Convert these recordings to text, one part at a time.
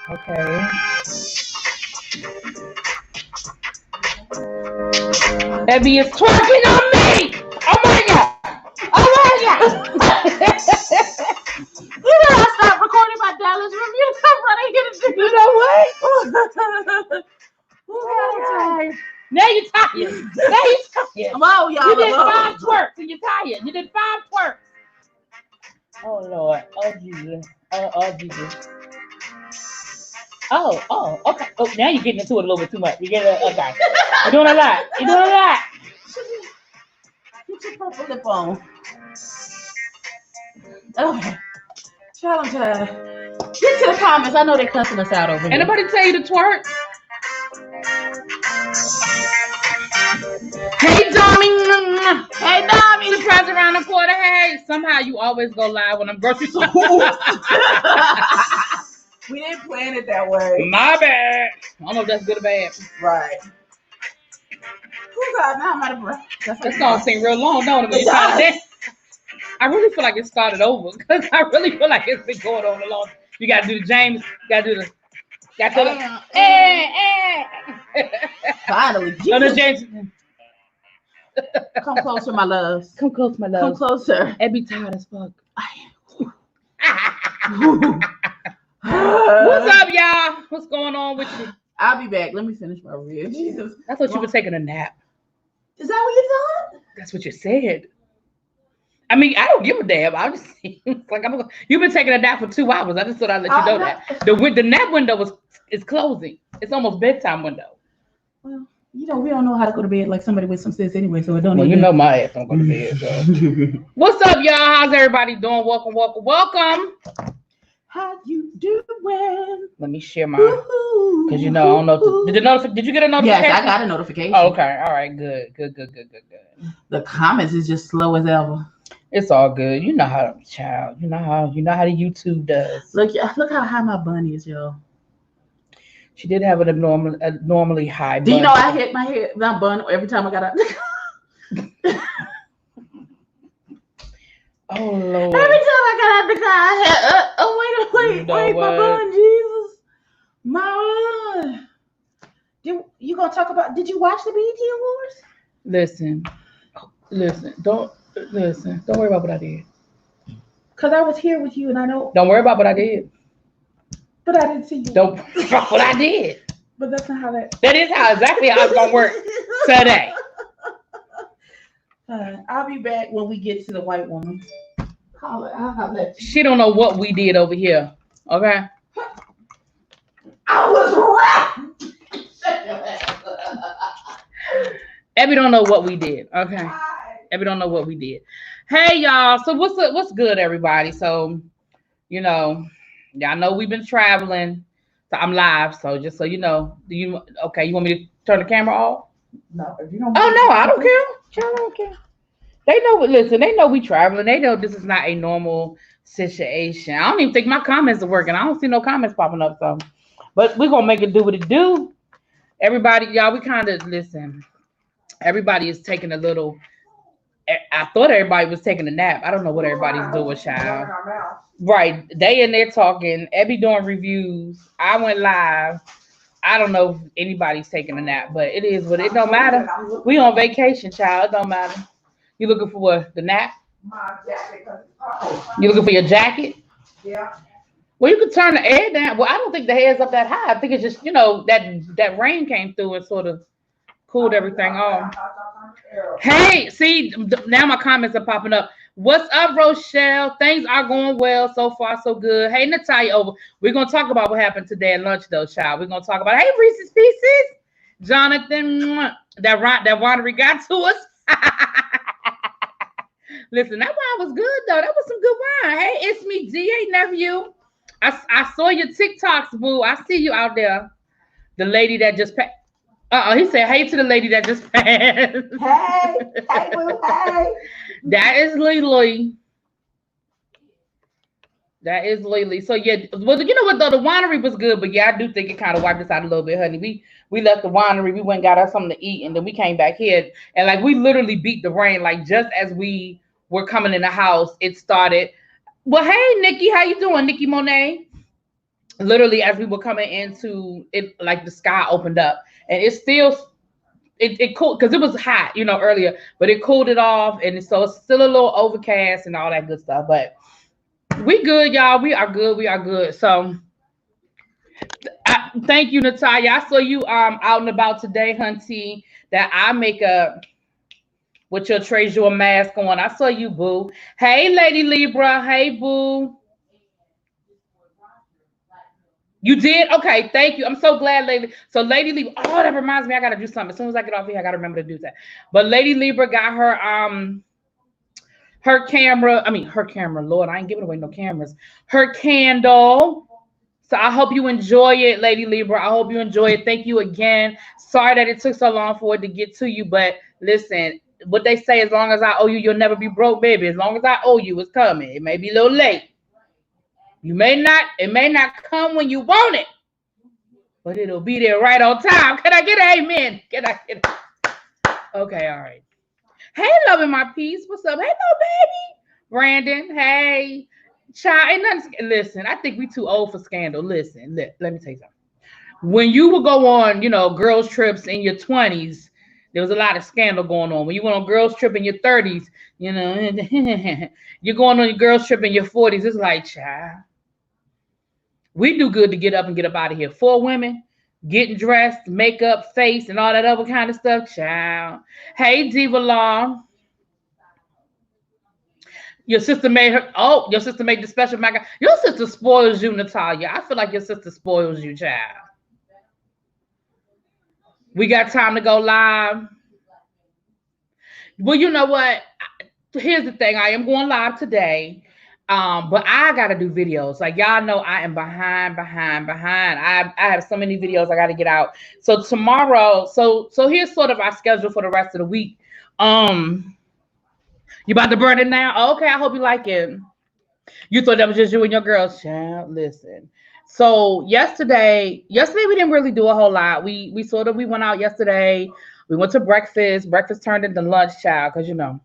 Okay. Abby is twerking on me. Oh my god. Oh my god. You know I stopped recording my Dallas review. I'm running here to do. You know what? Oh my God. Now you're tired. Now you're tired. Whoa, y'all. You did whoa. 5 twerks and you're tired. You did 5 twerks. Oh Lord. Oh Jesus. Oh Jesus. Oh, okay. Oh, now you're getting into it a little bit too much. You get it. Okay. You're doing a lot. You're doing a lot. Get your purple lip on. Okay. Child, I'm tired. Get to the comments. I know they're cussing us out over here. Anybody tell you to twerk? Hey, Dommy. Hey, Dommy. Surprise around the corner. Hey, somehow you always go live when I'm grocery shopping. We didn't plan it that way. My bad. I don't know if that's good or bad. Right. Oh God, now I'm out of breath. That song seemed real long, don't it? When you try to dance. I really feel like it started over because I really feel like it's been going on a long time. You gotta do the James. You gotta do the. Got to Finally, no, the James. Come closer, my loves. Come close, my love. Come closer. Abby tired as fuck. What's What's up, y'all? What's going on with you? I'll be back. Let me finish my review. Jesus. I thought you were taking a nap. Is that what you thought? That's what you said. I mean, I don't give a damn. I'm just like you've been taking a nap for 2 hours. I just thought I'd let you know that the nap window is closing. It's almost bedtime window. Well, you know we don't know how to go to bed like somebody with some sense anyway, so it don't. Well, you know my ass don't go to bed. So. What's up, y'all? How's everybody doing? Welcome, welcome, welcome. How you doing? Let me share my because you know I don't know. Did you get a notification? Yes, I got a notification. Oh, okay, all right, good. The comments is just slow as ever. It's all good. You know how, child. You know how the YouTube does. Look how high my bun is, y'all. She did have a normally high bun. Do you know I hit my bun every time I got out? Oh Lord! Every time I got out the car, I had wait, my bun, Jesus, my bun. You gonna talk about? Did you watch the BET Awards? Listen. Don't worry about what I did. Cause I was here with you, and I know. Don't worry about what I did. But I didn't see you. Don't worry about what I did. But that's not how that. That is exactly how it's gonna work today. I'll be back when we get to the white woman. I'll let you. She don't know what we did over here. Okay. I was right. Abby don't know what we did. Okay. Abby don't know what we did. Hey y'all. So what's good, everybody? So, y'all know we've been traveling. So I'm live. So just so you know, you want me to turn the camera off? No, if you don't. Oh no, I don't care. I don't care. They know. Listen, they know we traveling. They know this is not a normal situation. I don't even think my comments are working. I don't see no comments popping up. So, but we're gonna make it do what it do. Everybody, y'all, we kind of listen. Everybody is taking a little. I thought everybody was taking a nap. I don't know what everybody's doing, child. Right, they in there talking. Abby doing reviews. I went live. I don't know if anybody's taking a nap, but it is what it don't matter. We on vacation, child. It don't matter. You looking for what? The nap? My jacket. You looking for your jacket? Yeah. Well, you could turn the air down. Well, I don't think the hair's up that high. I think it's just that rain came through and sort of cooled everything off. Hey, see, now my comments are popping up. What's up, Rochelle? Things are going well so far, so good. Hey, Natalia, over. We're gonna talk about what happened today at lunch, though, child. We're gonna talk about. Hey, Reese's Pieces, Jonathan. That winery got to us. Listen, that wine was good though. That was some good wine. Hey, it's me, G. nephew. I saw your TikToks, boo. I see you out there. The lady that just passed. He said, hey to the lady that just passed. Hey, boo, hey. That is Lily. That is Lily. So yeah, well, you know what though, the winery was good, but yeah, I do think it kind of wiped us out a little bit, honey. We left the winery, we went and got us something to eat, and then we came back here, and like we literally beat the rain. Like just as we were coming in the house, it started. Well, hey Nikki, how you doing, Nikki Monet? literally as we were coming into it, like the sky opened up, and it's still it cooled because it was hot, earlier, but it cooled it off, and so it's still a little overcast and all that good stuff. But we good, y'all. We are good. We are good. So thank you, Natalia. I saw you out and about today, hunty. That eye makeup with your Treasure mask on. I saw you, boo. Hey, Lady Libra. Hey, boo. You did? Okay, thank you. I'm so glad, Lady. So Lady Libra. Oh, that reminds me, I gotta do something. As soon as I get off here, I gotta remember to do that. But Lady Libra got her camera. I mean her camera. Lord, I ain't giving away no cameras. Her candle. So I hope you enjoy it, Lady Libra. I hope you enjoy it. Thank you again. Sorry that it took so long for it to get to you, but listen, what they say, as long as I owe you, you'll never be broke, baby. As long as I owe you, it's coming. It may be a little late. It may not come when you want it, but it'll be there right on time. Can I get an amen? Can I get it? Okay, all right. Hey, loving my peace. What's up? Hey, little baby. Brandon, hey. Child, ain't nothing. Listen, I think we too old for scandal. Listen, let me tell you something. When you would go on, girls' trips in your 20s, there was a lot of scandal going on. When you went on girls' trip in your 30s, you're going on your girls' trip in your 40s. It's like, child, we do good to get up and get up out of here. 4 women getting dressed, makeup, face, and all that other kind of stuff, child. Hey, Diva Law. Your sister made the special macaroni. Your sister spoils you, Natalia. I feel like your sister spoils you, child. We got time to go live. Well, you know what? Here's the thing. I am going live today. But I gotta do videos. Like y'all know, I am behind. I have so many videos I gotta get out. So tomorrow, so here's sort of our schedule for the rest of the week. You about to burn it now? Oh, okay, I hope you like it. You thought that was just you and your girls, child. Listen. So yesterday we didn't really do a whole lot. We went out yesterday. We went to breakfast. Breakfast turned into lunch, child, because Then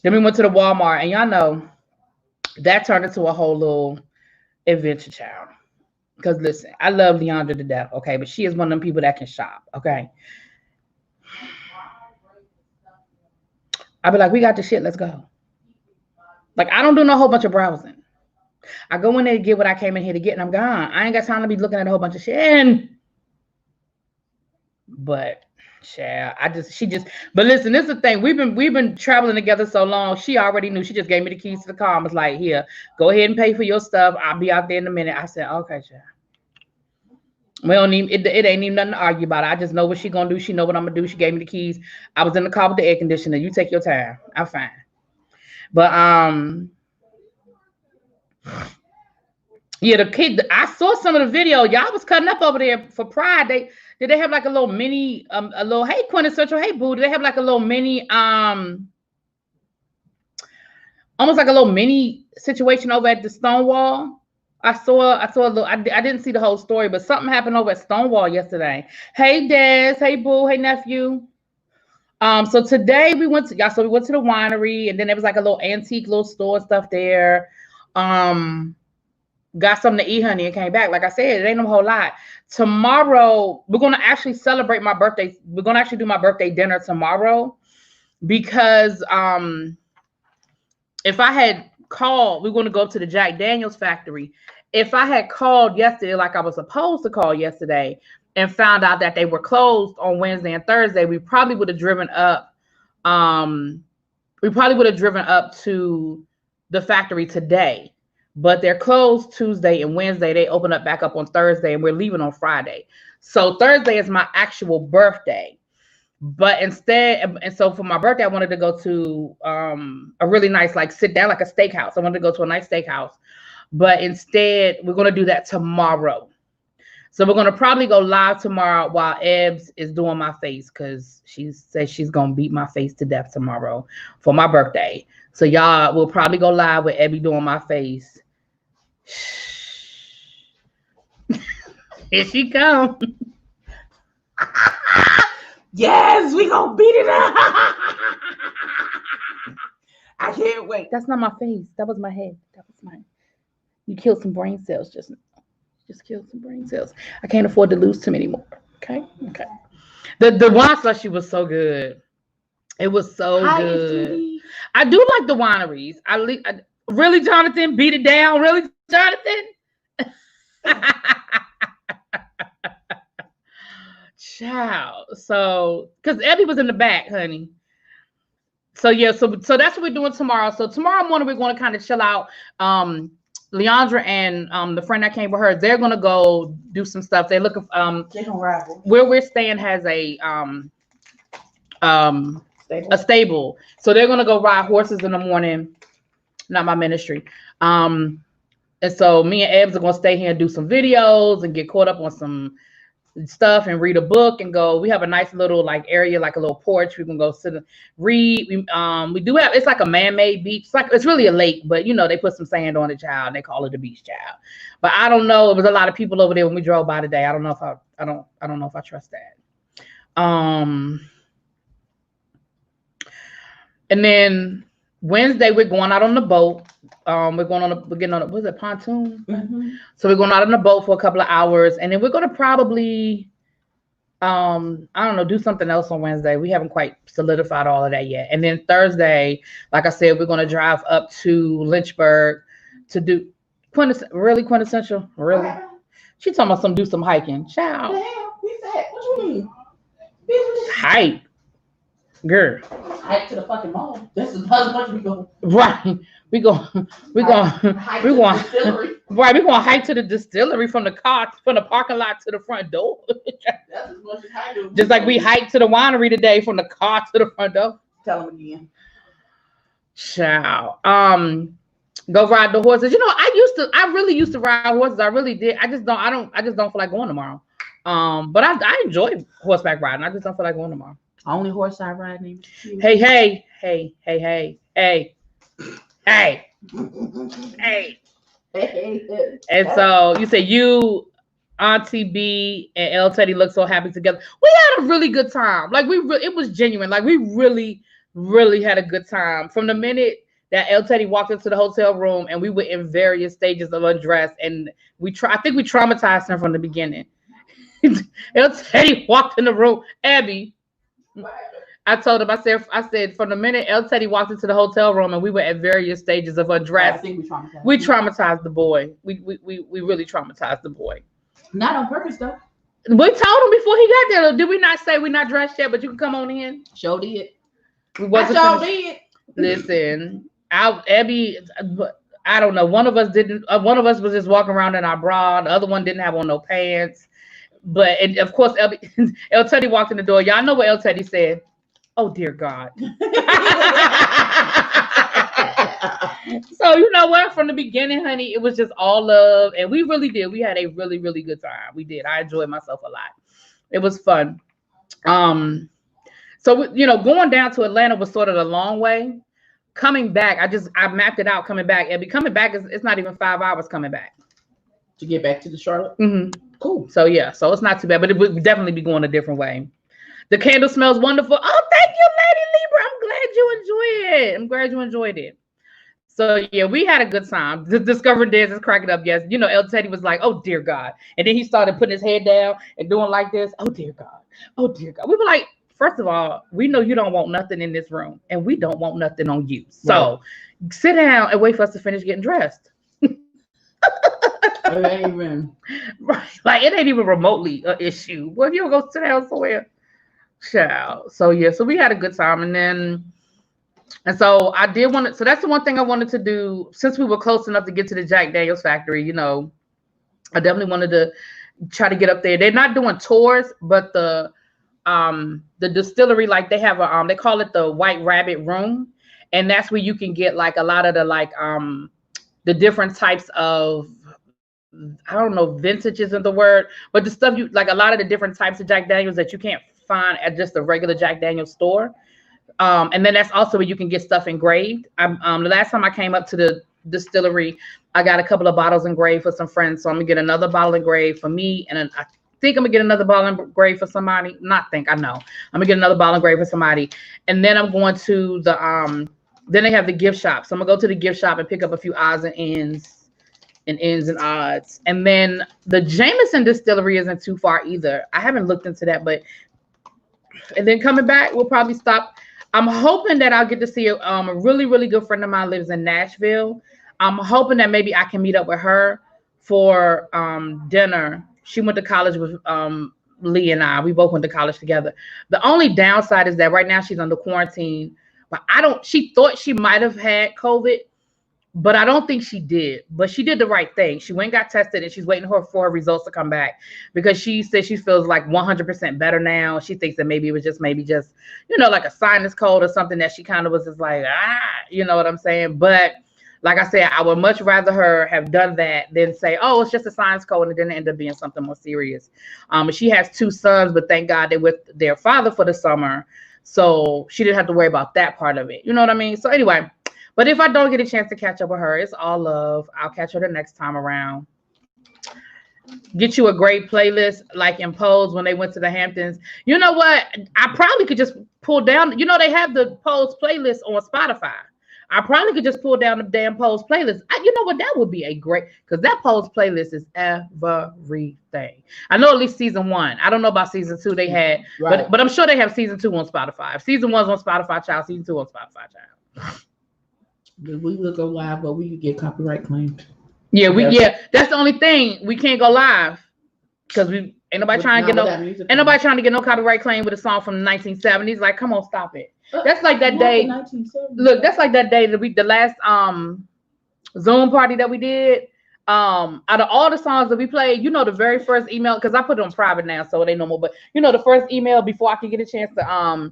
we went to the Walmart, and y'all know that turned into a whole little adventure, child. Because listen, I love Leandra to death, okay? But she is one of them people that can shop, okay? I'll be like, we got the shit, let's go. Like, I don't do no whole bunch of browsing. I go in there to get what I came in here to get, and I'm gone. I ain't got time to be looking at a whole bunch of shit. But child, but listen, this is the thing. We've been traveling together so long. She already knew. She just gave me the keys to the car and was like, here, go ahead and pay for your stuff. I'll be out there in a minute. I said, okay, child. We don't even it ain't even nothing to argue about. I just know what she gonna do. She know what I'm gonna do. She gave me the keys. I was in the car with the air conditioner. You take your time. I'm fine. But yeah, the kid. I saw some of the video. Y'all was cutting up over there for Pride. Did they have like a little mini, a little, hey, Quintessential, hey, boo. Did they have like a little mini, almost like a little mini situation over at the Stonewall? I saw a little, I didn't see the whole story, but something happened over at Stonewall yesterday. Hey, Des, hey, boo, hey, nephew. So today we went to the winery, and then there was like a little antique little store stuff there. Got something to eat, honey, and came back. Like I said, it ain't no whole lot. Tomorrow, we're going to actually celebrate my birthday. We're going to actually do my birthday dinner tomorrow because if I had called, we're going to go up to the Jack Daniels factory. If I had called yesterday like I was supposed to call yesterday and found out that they were closed on Wednesday and Thursday, we probably would have driven up. We probably would have driven up to the factory today. But they're closed Tuesday and Wednesday. They open up back up on Thursday, and we're leaving on Friday. So Thursday is my actual birthday. But instead, and so for my birthday, I wanted to go to a really nice, like, sit down, like a steakhouse. I wanted to go to a nice steakhouse. But instead, we're going to do that tomorrow. So we're going to probably go live tomorrow while Ebbs is doing my face, because she says she's going to beat my face to death tomorrow for my birthday. So y'all will probably go live with Ebby doing my face. Here she come. Yes, we gonna beat it up. I can't wait. That's not my face. That was my head. That was mine. You killed some brain cells just killed some brain cells. I can't afford to lose too many more. Okay. Okay. The wine slushy was so good. It was so High and good. fruity. I do like the wineries. I really, Jonathan, beat it down. Really, Jonathan. Child. So, because Abby was in the back, honey. So yeah, so that's what we're doing tomorrow. So tomorrow morning we're going to kind of chill out. Leandra and the friend that came with her, they're gonna go do some stuff. They're looking They gonna ride. where we're staying has a stable. So they're gonna go ride horses in the morning. Not my ministry. And so me and Ebbs are gonna stay here and do some videos and get caught up on some stuff and read a book and go. We have a nice little like area, like a little porch. We can go sit and read. We do have, it's like a man-made beach. It's really a lake, but you know, they put some sand on it, child, and they call it a beach, child. But I don't know. It was a lot of people over there when we drove by today. I don't know if I don't know if I trust that. And then Wednesday we're going out on the boat. We're getting on a, was it pontoon? Mm-hmm. So we're going out on the boat for a couple of hours, and then we're gonna probably I don't know, do something else on Wednesday. We haven't quite solidified all of that yet. And then Thursday, like I said, we're gonna drive up to Lynchburg to do quintessential. Really? She talking about do some hiking. Child. What the hell? We said, what you mean? Hike. Girl. Hike to the fucking mall. That's as much we go. Right. We're going right, we're going to hike to the distillery from the parking lot to the front door. That's as much as I do. Just like we hiked to the winery today from the car to the front door. Tell them again. Ciao. Go ride the horses. You know, I really used to ride horses. I really did. I just don't feel like going tomorrow. But I enjoy horseback riding. I just don't feel like going tomorrow. Only horse I ride named. Hey. And so you say you, Auntie B, and El Teddy look so happy together. We had a really good time. Like it was genuine. Like we really, really had a good time. From the minute that El Teddy walked into the hotel room, and we were in various stages of undress, and I think we traumatized him from the beginning. El Teddy walked in the room, Abby. I told him, I said, from the minute El Teddy walked into the hotel room and we were at various stages of undress, I think we traumatized the boy. We really traumatized the boy. Not on purpose though. We told him before he got there. Did we not say we're not dressed yet, but you can come on in? Sure did. Did. Listen, Abby, I don't know. One of us didn't. One of us was just walking around in our bra. The other one didn't have on no pants. But and of course, El Teddy walked in the door. Y'all know what El Teddy said. Oh dear God. So you know what? From the beginning, honey, it was just all love, and we really did. We had a really, really good time. We did. I enjoyed myself a lot. It was fun. So you know, going down to Atlanta was sort of a long way. Coming back, I mapped it out. Coming back, and coming back it's not even 5 hours coming back to get back to the Charlotte. Mm-hmm. Cool. So yeah, so it's not too bad, but it would definitely be going a different way. The candle smells wonderful. Oh, thank you, Lady Libra. I'm glad you enjoyed it. So yeah, we had a good time. The Discover Dance is cracking up. Yes, you know, El Teddy was like, "Oh dear God," and then he started putting his head down and doing like this. Oh dear God. Oh dear God. We were like, first of all, we know you don't want nothing in this room, and we don't want nothing on you. So sit down and wait for us to finish getting dressed. Amen. Right, like it ain't even remotely an issue. Well, if you go sit down somewhere. Child. So yeah, so we had a good time, and so I did want to. So that's the one thing I wanted to do since we were close enough to get to the Jack Daniel's factory. You know, I definitely wanted to try to get up there. They're not doing tours, but the distillery, like they have they call it the White Rabbit Room, and that's where you can get like a lot of the different types of, I don't know, vintage isn't the word, but the stuff you like, a lot of the different types of Jack Daniels that you can't find at just a regular Jack Daniel's store. And then that's also where you can get stuff engraved. The last time I came up to the distillery, I got a couple of bottles engraved for some friends. So I'm gonna get another bottle engraved for me, and I think I'm gonna get another bottle engraved for somebody. I know. I'm gonna get another bottle engraved for somebody, and then I'm going to the then they have the gift shop. So I'm gonna go to the gift shop and pick up a few odds and ends and ends and odds. And then the Jameson distillery isn't too far either. I haven't looked into that, but and then coming back, we'll probably stop. I'm hoping that I'll get to see a really, really good friend of mine lives in Nashville. I'm hoping that maybe I can meet up with her for dinner. She went to college with Lee and I. We both went to college together. The only downside is that right now she's under quarantine, but she thought she might have had COVID, but I don't think she did. But she did the right thing. She went and got tested, and she's waiting for her results to come back because she said she feels like 100% better now. She thinks that maybe it was just like a sinus cold or something that she kind of was just like, you know what I'm saying? But like I said, I would much rather her have done that than say, oh, it's just a sinus cold, and then it ended up being something more serious. She has 2 sons, but thank God they're with their father for the summer. So she didn't have to worry about that part of it. You know what I mean? So anyway, but if I don't get a chance to catch up with her, it's all love. I'll catch her the next time around. Get you a great playlist like in Pose when they went to the Hamptons. You know what? I probably could just pull down. You know, they have the Pose playlist on Spotify. I probably could just pull down the damn Pose playlist. You know what? That would be a great, because that Pose playlist is everything. I know at least season 1. I don't know about season 2 they had, right. but I'm sure they have season 2 on Spotify. If season 1's on Spotify, child, season 2 on Spotify, child. We would go live, but we could get copyright claimed. Yeah, that's the only thing. We can't go live because ain't nobody trying to get no copyright claim with a song from the 1970s. Like, come on, stop it. That's like that day. Look, that's like that day that the last Zoom party that we did. Out of all the songs that we played, the very first email, because I put it on private now, so it ain't no more. But the first email before I could get a chance to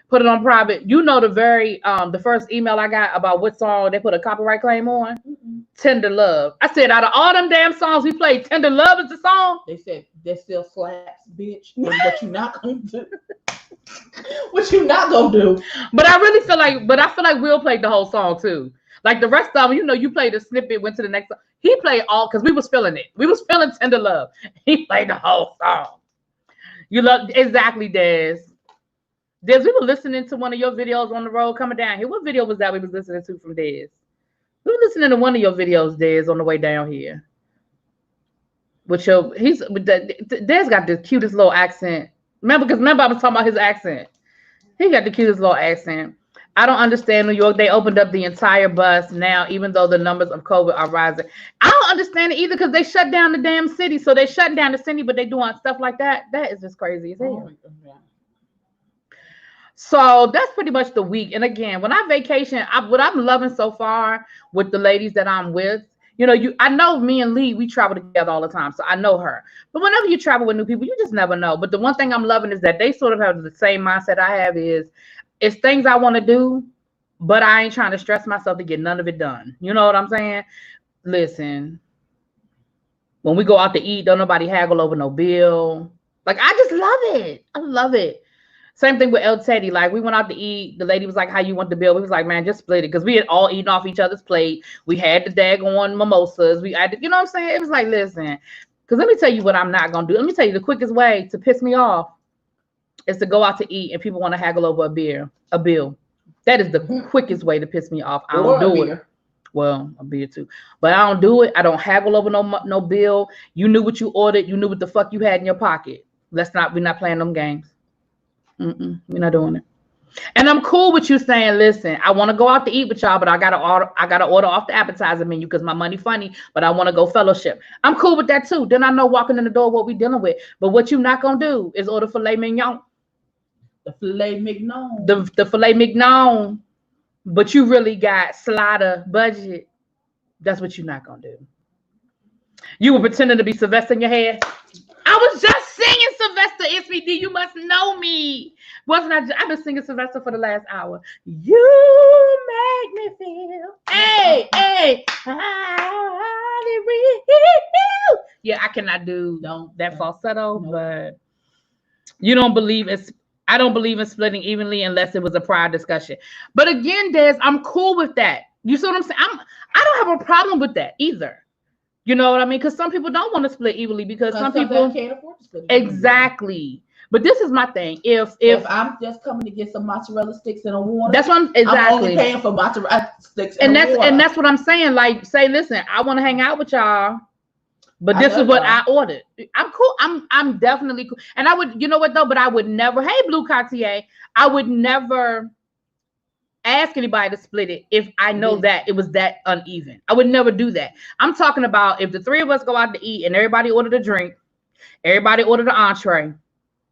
put it on private. The first email I got about what song they put a copyright claim on. Tender Love. I said, out of all them damn songs we played, Tender Love is the song. They said that still slaps, bitch. What you not gonna do? What you not gonna do? But I feel like Will played the whole song too. Like the rest of them, you played a snippet, went to the next song. He played all because we was feeling it. We was feeling Tender Love. He played the whole song. You love exactly, Des. We were listening to one of your videos on the road coming down here. What video was that we was listening to from Des? We were listening to one of your videos, Des, on the way down here. Des got the cutest little accent. Remember I was talking about his accent. He got the cutest little accent. I don't understand New York. They opened up the entire bus now, even though the numbers of COVID are rising. I don't understand it either because they shut down the damn city. So they shut down the city, but they doing stuff like that. That is just crazy as hell. So that's pretty much the week. And again, when I vacation, what I'm loving so far with the ladies that I'm with, I know me and Lee, we travel together all the time. So I know her. But whenever you travel with new people, you just never know. But the one thing I'm loving is that they sort of have the same mindset I have is it's things I want to do, but I ain't trying to stress myself to get none of it done. You know what I'm saying? Listen, when we go out to eat, don't nobody haggle over no bill. Like, I just love it. I love it. Same thing with El Teddy. Like, we went out to eat. The lady was like, how you want the bill? We was like, man, just split it. Because we had all eaten off each other's plate. We had the daggone mimosas. We had, you know what I'm saying? It was like, listen, because let me tell you what I'm not going to do. Let me tell you the quickest way to piss me off is to go out to eat and people want to haggle over a bill. That is the quickest way to piss me off. I don't do it. Well, a beer too. But I don't do it. I don't haggle over no bill. You knew what you ordered. You knew what the fuck you had in your pocket. We're not playing them games. We're not doing it. And I'm cool with you saying, listen, I want to go out to eat with y'all, but I gotta order off the appetizer menu because my money funny, but I want to go fellowship. I'm cool with that too. Then I know walking in the door what we dealing with. But what you not gonna do is order filet mignon. The filet mignon. The filet mignon. But you really got slider budget. That's what you're not gonna do. You were pretending to be Sylvester in your head. I was just singing Sylvester SVD. You must know me. Wasn't I? I've been singing Sylvester for the last hour. You make me feel. Hey. Yeah, I cannot do that falsetto, but you don't believe it's. I don't believe in splitting evenly unless it was a prior discussion. But again, Des, I'm cool with that. You see what I'm saying? I don't have a problem with that either. You know what I mean? Because some people don't want to split evenly because some people can't afford to split exactly. But this is my thing. If I'm just coming to get some mozzarella sticks and a water, that's what I'm only paying for mozzarella sticks and water. And that's what I'm saying. Like, say, listen, I want to hang out with y'all, but this is what I ordered. I'm cool. I'm definitely cool. And I would, you know what though? But I would never. Hey, Blue Cartier. I would never ask anybody to split it if I know that it was that uneven. I would never do that. I'm talking about if the three of us go out to eat and everybody ordered a drink, everybody ordered an entree,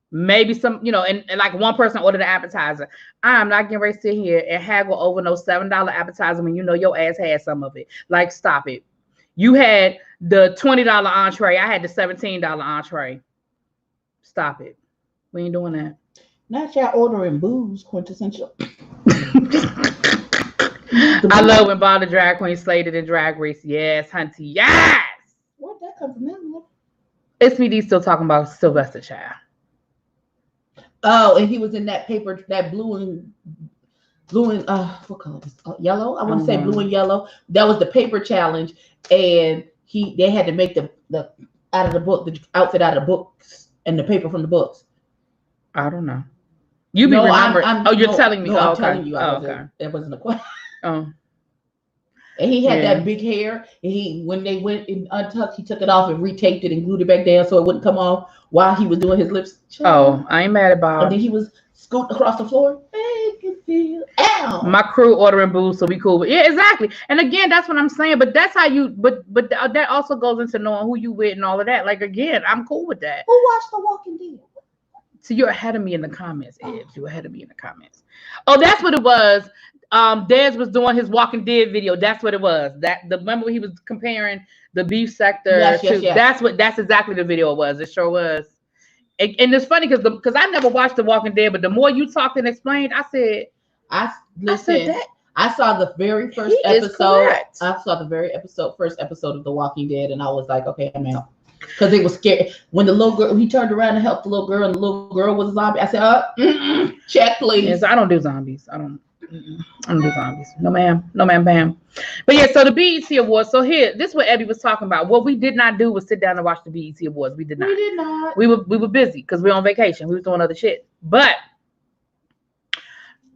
maybe some, you know, and like one person ordered an appetizer. I'm not getting ready to sit here and haggle over no $7 appetizer when you know your ass had some of it. Like, stop it. You had the $20 entree. I had the $17 entree. Stop it. We ain't doing that. Not y'all ordering booze, quintessential. I love when Bob the Drag Queen slayed it in Drag Race. Yes, hunty. Yes. Where'd that come from? It's me. Still talking about Sylvester Child. Oh, and he was in that paper, that blue and what color is yellow? I want to say blue and yellow. That was the paper challenge, and they had to make the out of the book, the outfit out of the books and the paper from the books. I don't know. You be remembering? You're telling me. No, I'm telling you. Okay. It wasn't a question. Oh. And he had that big hair. And when they went in untucked, he took it off and retaped it and glued it back down so it wouldn't come off while he was doing his lips. Oh, I ain't mad about it. And then he was scooting across the floor. Make it feel. Ow. My crew ordering booze, so we cool. But yeah, exactly. And again, that's what I'm saying. But that's how you. But that also goes into knowing who you with and all of that. Like, again, I'm cool with that. Who watched The Walking Dead? So you're ahead of me in the comments, Ed. You're ahead of me in the comments. Oh, that's what it was. Dez was doing his Walking Dead video. That's what it was. Remember he was comparing the beef sector to. Yes. That's exactly the video it was. It sure was. And it's funny because I never watched The Walking Dead, but the more you talked and explained, I said that. I saw the very first episode. I saw the very first episode of The Walking Dead, and I was like, okay, I'm out. Because it was scary. When the little girl, he turned around to help the little girl, and the little girl was a zombie. I said, check, please. Yes, I don't do zombies. I don't do zombies. No, ma'am. No, ma'am, bam. But yeah, so the BET Awards. So here, this is what Abby was talking about. What we did not do was sit down and watch the BET Awards. We did not. We were busy because we were on vacation. We were doing other shit. But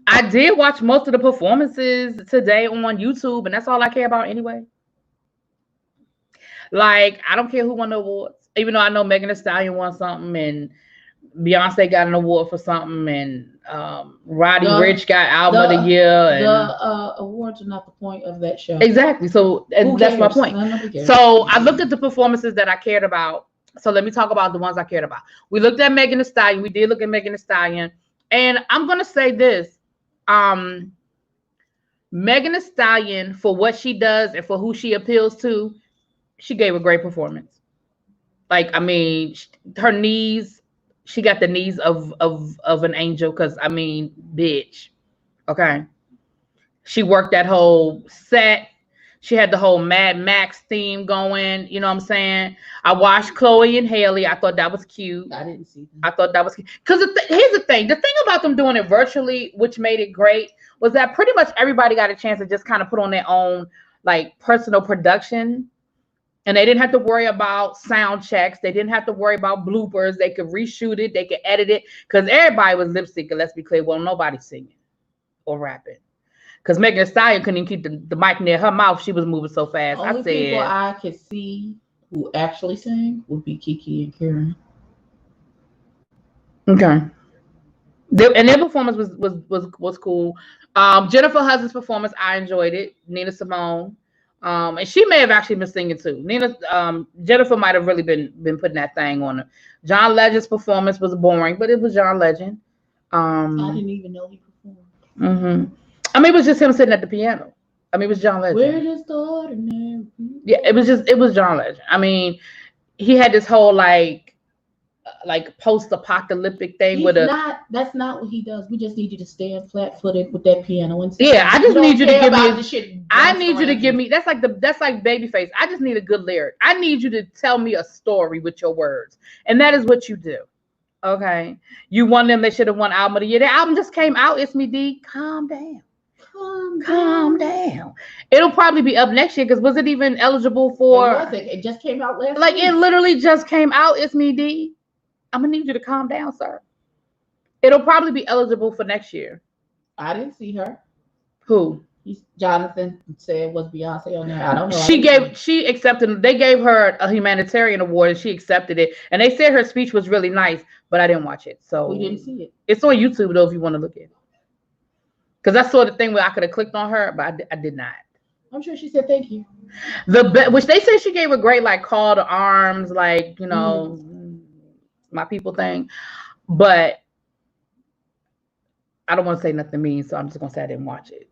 I did watch most of the performances today on YouTube, and that's all I care about anyway. Like, I don't care who won the awards, even though I know Megan Thee Stallion won something and Beyonce got an award for something and Roddy Ricch got Album of the Year. The awards are not the point of that show. Exactly. So that's my point. So I looked at the performances that I cared about. So let me talk about the ones I cared about. We looked at Megan Thee Stallion. We did look at Megan Thee Stallion. And I'm going to say this. Megan Thee Stallion, for what she does and for who she appeals to, she gave a great performance. Like, I mean, her knees, she got the knees of an angel. Because, I mean, bitch. Okay. She worked that whole set. She had the whole Mad Max theme going. You know what I'm saying? I watched Chloe and Haley. I thought that was cute. I didn't see that. I thought that was cute. Because here's the thing. The thing about them doing it virtually, which made it great, was that pretty much everybody got a chance to just kind of put on their own, like, personal production. And they didn't have to worry about sound checks. They didn't have to worry about bloopers. They could reshoot it. They could edit it. Because everybody was lip syncing. Let's be clear. Well, nobody's singing or rapping. Because Megan Thee Stallion couldn't even keep the mic near her mouth. She was moving so fast. Only people I could see who actually sang would be Kiki and Karen. Okay. And their performance was cool. Jennifer Hudson's performance, I enjoyed it. Nina Simone. And she may have actually been singing too. Jennifer might have really been putting that thing on her. John Legend's performance was boring, but it was John Legend. I didn't even know he performed. Mm-hmm. I mean, it was just him sitting at the piano. I mean, it was John Legend. Where does the ordinary? Yeah, it was John Legend. I mean, he had this whole like post-apocalyptic thing That's not what he does. We just need you to stand flat-footed with that piano and sing. Yeah, I just need you to give me the shit. I need you to give me that's like Babyface. I just need a good lyric. I need you to tell me a story with your words. And that is what you do. Okay. You won them, they should have won Album of the Year. The album just came out. It's Me D. Calm down. Calm down. It'll probably be up next year because was it even eligible for it just came out last week. It literally just came out. It's Me D. I'm gonna need you to calm down, sir. It'll probably be eligible for next year. I didn't see her. Who? Jonathan said was Beyonce on there. I don't know. She accepted. They gave her a humanitarian award, and she accepted it. And they said her speech was really nice, but I didn't watch it, so we didn't see it. It's on YouTube though, if you want to look at it. Because I saw the thing where I could have clicked on her, but I did not. I'm sure she said thank you. Which they said she gave a great like call to arms, like my people thing, but I don't want to say nothing mean, so I'm just gonna say I didn't watch it.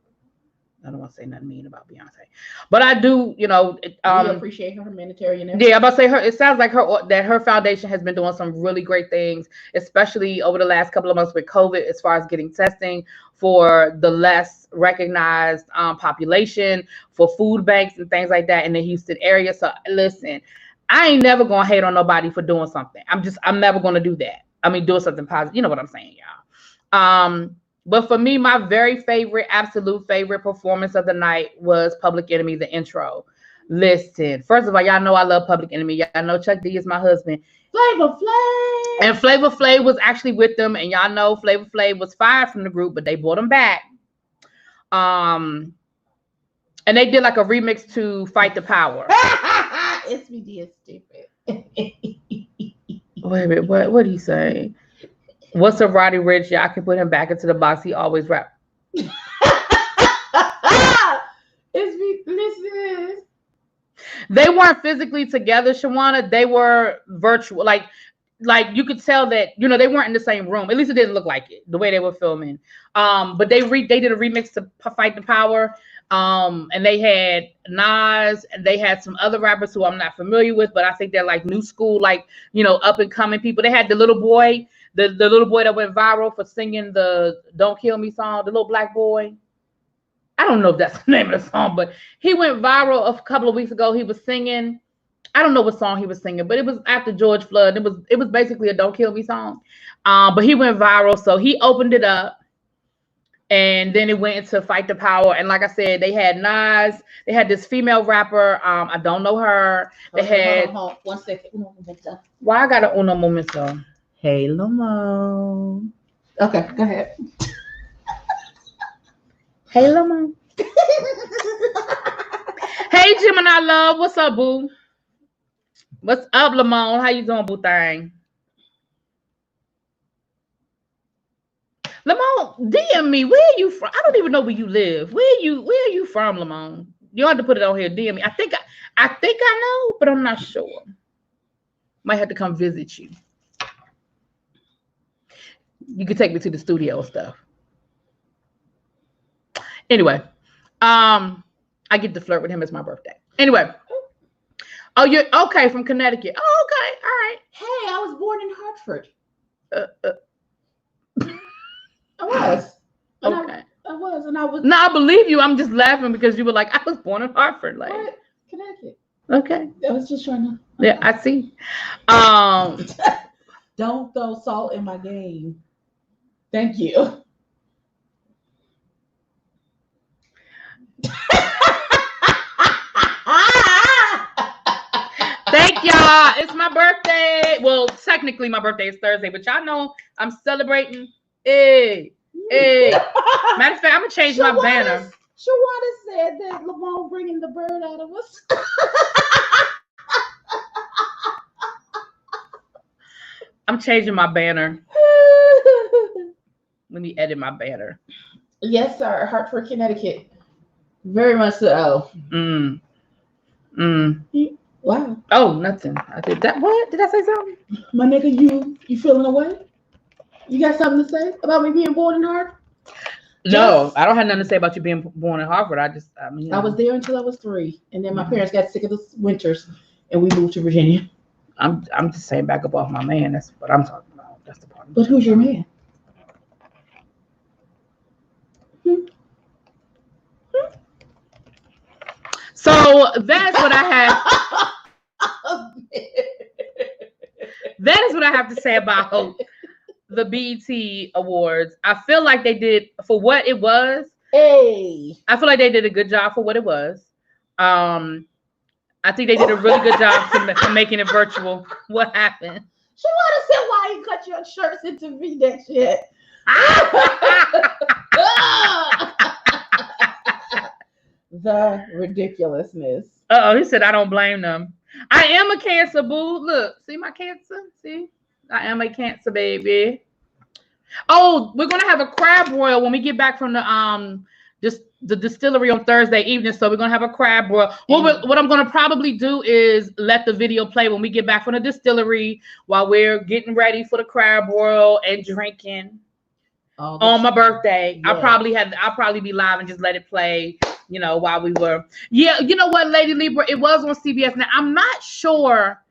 I don't want to say nothing mean about Beyonce, but I do, we appreciate her humanitarian effort. Yeah, I'm about to say her. It sounds like her foundation has been doing some really great things, especially over the last couple of months with COVID, as far as getting testing for the less recognized population, for food banks and things like that in the Houston area. So listen, I ain't never gonna hate on nobody for doing something. I'm never gonna do that. I mean, doing something positive. You know what I'm saying, y'all. But for me, my very favorite, absolute favorite performance of the night was Public Enemy, the intro. Listen, first of all, y'all know I love Public Enemy. Y'all know Chuck D is my husband. Flavor Flav. And Flavor Flav was actually with them. And y'all know Flavor Flav was fired from the group, but they brought him back. And they did like a remix to Fight the Power. It's me being stupid. Wait a minute, what did he say? What's up, Roddy Ricch? Yeah, I can put him back into the box. He always rap. It's me. Listen. They weren't physically together, Shawana. They were virtual. Like you could tell that, they weren't in the same room. At least it didn't look like it, the way they were filming. But they did a remix to Fight the Power. And they had Nas, and they had some other rappers who I'm not familiar with, but I think they're like new school, like, up and coming people. They had the little boy. The little boy that went viral for singing the Don't Kill Me song, the little black boy. I don't know if that's the name of the song, but he went viral a couple of weeks ago. He was singing, I don't know what song he was singing, but it was after George Floyd. It was basically a Don't Kill Me song. But he went viral, so he opened it up. And then it went into Fight the Power. And like I said, they had Nas. They had this female rapper. I don't know her. They had... Hold on. 1 second. Why I got an uno momento? Hey, Lamone. Okay, go ahead. Hey, Lamone. Hey, Gemini Love. What's up, boo? What's up, Lamone? How you doing, boo thing? Lamone, DM me. Where are you from? I don't even know where you live. Where are you from, Lamone? You don't have to put it on here. DM me. I think I know, but I'm not sure. Might have to come visit you. You can take me to the studio stuff. Anyway, I get to flirt with him. It's my birthday. Anyway. Oh, you're okay from Connecticut. Oh, okay. All right. Hey, I was born in Hartford. I was. Okay. I was, and I was. No, I believe you. I'm just laughing because you were like, I was born in Hartford. Like, what? Connecticut. Okay. I was just trying to. Yeah, I see. Don't throw salt in my game. Thank you. Thank y'all. It's my birthday. Well, technically my birthday is Thursday, but y'all know I'm celebrating. Hey. Matter of fact, I'm gonna change my banner. Shawana said that Lamone bringing the bird out of us. I'm changing my banner. Let me edit my banner. Yes, sir. Hartford, Connecticut. Very much so. Wow. Oh, nothing. I did that. What? Did I say something? My nigga, you feeling away? You got something to say about me being born in Hartford? No, yes. I don't have nothing to say about you being born in Hartford. I was there until I was 3, and then my parents got sick of the winters, and we moved to Virginia. I'm just saying back up off my man. That's what I'm talking about. That's the part. But who's your man? So that's what I have. That is what I have to say about the BET Awards. I feel like they did for what it was. Hey, I feel like they did a good job for what it was. I think they did a really good job for making it virtual. What happened? Shawana said, "Why you cut your shirts into V-neck shit?" The ridiculousness. Uh-oh, he said I don't blame them. I am a Cancer, boo. Look, see my Cancer? See? I am a Cancer, baby. Oh, we're gonna have a crab boil when we get back from just the distillery on Thursday evening. So we're gonna have a crab boil. What I'm gonna probably do is let the video play when we get back from the distillery while we're getting ready for the crab boil and drinking on my birthday. Yeah. I'll probably be live and just let it play, while we were. Yeah, you know what, Lady Libra, it was on CBS. Now I'm not sure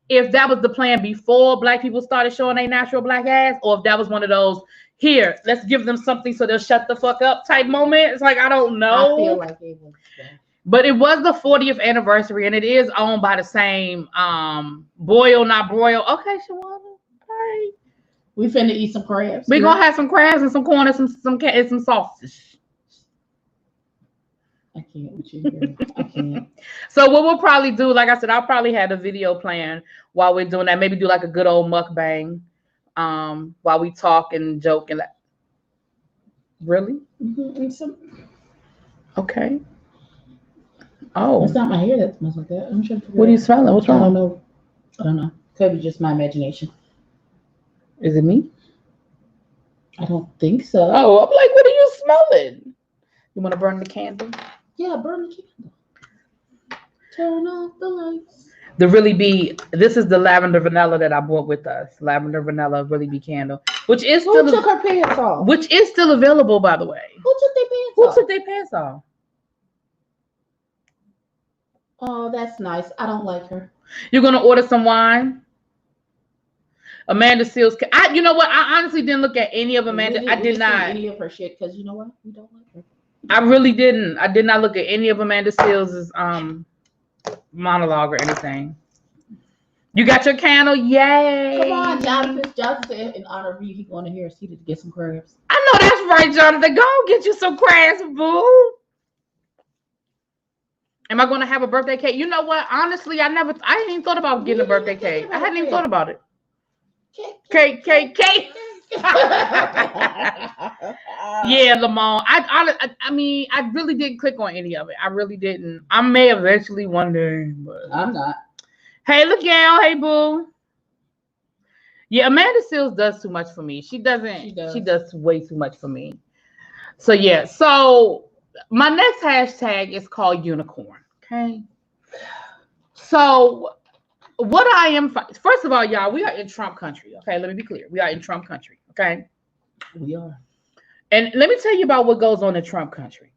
if that was the plan before Black people started showing their natural Black ass, or if that was one of those, here, let's give them something so they'll shut the fuck up type moment. It's like, I don't know. I feel like it was. But it was the 40th anniversary, and it is owned by the same Boyle, not Broil. Okay, Shawana. Okay. We finna eat some crabs. We're gonna have some crabs and some corn and some sausage. I can't with you here. I can't. So what we'll probably do, like I said, I'll probably have a video plan while we're doing that. Maybe do like a good old mukbang while we talk and joke and really? Mm-hmm. Okay. Oh. It's not my hair that smells like that. I'm trying to figure what are you smelling? What's wrong? I don't know. Could be just my imagination. Is it me? I don't think so. Oh, I'm like, what are you smelling? You want to burn the candle? Yeah, burn the candle. Turn off the lights. This is the lavender vanilla that I bought with us. Lavender vanilla Really Be candle, which is Who took her pants off? Which is still available, by the way. Who took their pants off? Who took their pants off? Oh, that's nice. I don't like her. You're gonna order some wine? Amanda Seals. You know what? I honestly didn't look at any of Amanda. I did not any of her shit because you know what? We don't like her. I really didn't. I did not look at any of Amanda Seals' monologue or anything. You got your candle? Yay! Come on, Jonathan. Jonathan said in honor of you, he's going to hear us to get some crabs. I know that's right, Jonathan. Go get you some crabs, boo. Am I going to have a birthday cake? You know what? Honestly, I hadn't even thought about getting a birthday cake. I hadn't even thought about it. Cake. Yeah, Lamont. I mean, I really didn't click on any of it. I really didn't. I may eventually one day, but I'm not. Hey, look, Gail. Hey, boo. Yeah, Amanda Seals does too much for me. She does way too much for me. So yeah. So my next hashtag is called unicorn. Okay. So what I am, first of all, y'all, we are in Trump country. Okay, let me be clear. We are in Trump country. Okay, we are. And let me tell you about what goes on in Trump country.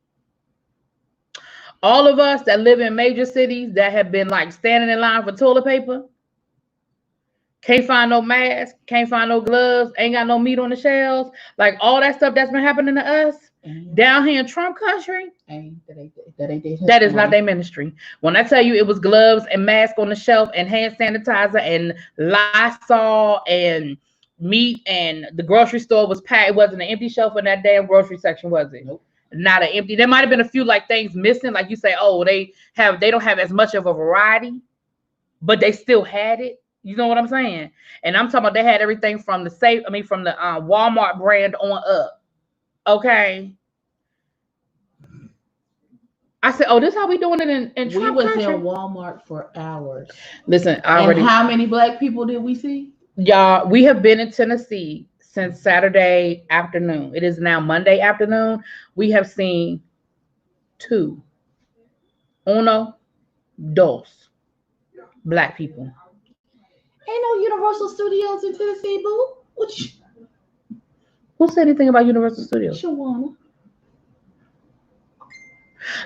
All of us that live in major cities that have been like standing in line for toilet paper, can't find no mask, can't find no gloves, ain't got no meat on the shelves, like all that stuff that's been happening to us down here in Trump country. That is not their ministry. When I tell you it was gloves and mask on the shelf and hand sanitizer and Lysol and meat, and the grocery store was packed. It wasn't an empty shelf in that damn grocery section, was it? Nope. Not an empty. There might have been a few like things missing, like you say, oh, they don't have as much of a variety, but they still had it. You know what I'm saying? And I'm talking about they had everything from the Walmart brand on up. Okay. I said, oh, this is how we doing it in Trump country? We was in Walmart for hours. Listen, and how many Black people did we see? Y'all, we have been in Tennessee since Saturday afternoon. It is now Monday afternoon. We have seen 2, 1, 2 Black people. Ain't no Universal Studios in Tennessee, boo. Who said anything about Universal Studios? Shawana.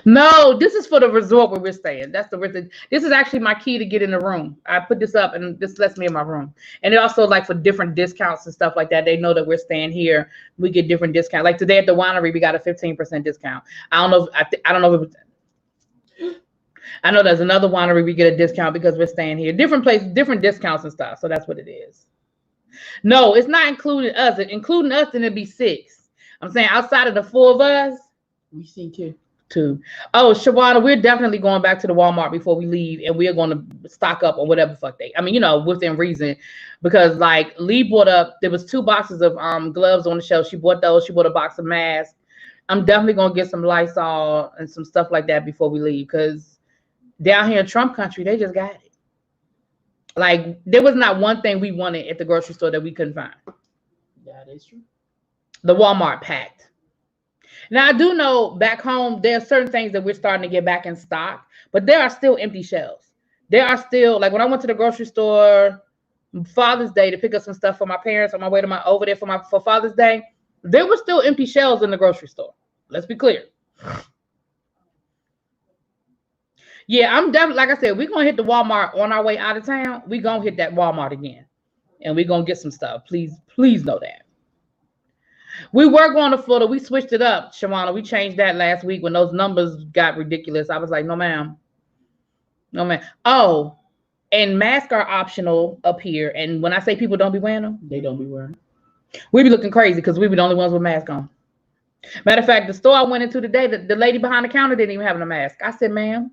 No, this is for the resort where we're staying. That's this is actually my key to get in the room. I put this up and this lets me in my room. And it also like for different discounts and stuff like that. They know that we're staying here. We get different discounts. Like today at the winery, we got a 15% discount. I don't know. I don't know if it was, I know there's another winery we get a discount because we're staying here. Different places, different discounts and stuff. So that's what it is. No, it's not including us. Including us, then it'd be 6. I'm saying outside of the 4 of us, we seen 2. Two. Oh, Shawana, we're definitely going back to the Walmart before we leave, and we're going to stock up on whatever fuck they. I mean, within reason, because like Lee bought up. There was 2 boxes of gloves on the shelf. She bought those. She bought a box of masks. I'm definitely gonna get some Lysol and some stuff like that before we leave, because down here in Trump country, they just got it. Like there was not one thing we wanted at the grocery store that we couldn't find. That is true. The Walmart packed. Now I do know back home there are certain things that we're starting to get back in stock, but there are still empty shelves. There are still, like when I went to the grocery store Father's Day to pick up some stuff for my parents on my way to my over there for Father's Day, there were still empty shelves in the grocery store. Let's be clear. Yeah, I'm definitely, like I said, we're gonna hit the Walmart on our way out of town. We're gonna hit that Walmart again. And we're gonna get some stuff. Please know that. We were going to Florida. We switched it up, Shawana. We changed that last week when those numbers got ridiculous. I was like, no, ma'am. No, ma'am. Oh, and masks are optional up here. And when I say people don't be wearing them, they don't be wearing them. We be looking crazy because we be the only ones with masks on. Matter of fact, the store I went into today, the lady behind the counter didn't even have a mask. I said, ma'am.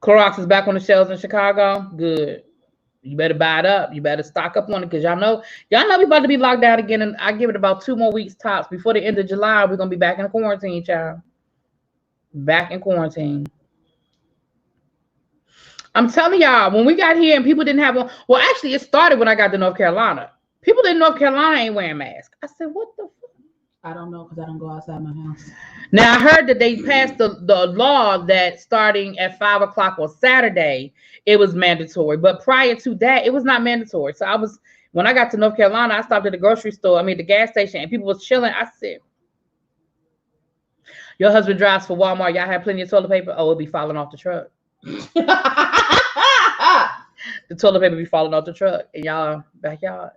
Clorox is back on the shelves in Chicago. Good. You better buy it up. You better stock up on it, because y'all know we about to be locked down again. And I give it about 2 more weeks tops. Before the end of July, we're gonna be back in quarantine, child. Back in quarantine. I'm telling y'all, when we got here and people didn't have one. Well, actually, it started when I got to North Carolina. People in North Carolina ain't wearing masks. I said, what the fuck? I don't know, because I don't go outside my house. Now, I heard that they passed the law that starting at 5 o'clock on Saturday, it was mandatory. But prior to that, it was not mandatory. So when I got to North Carolina, I stopped at the grocery store, the gas station, and people was chilling. I said, your husband drives for Walmart. Y'all have plenty of toilet paper? Oh, it'll be falling off the truck. The toilet paper be falling off the truck in y'all backyard.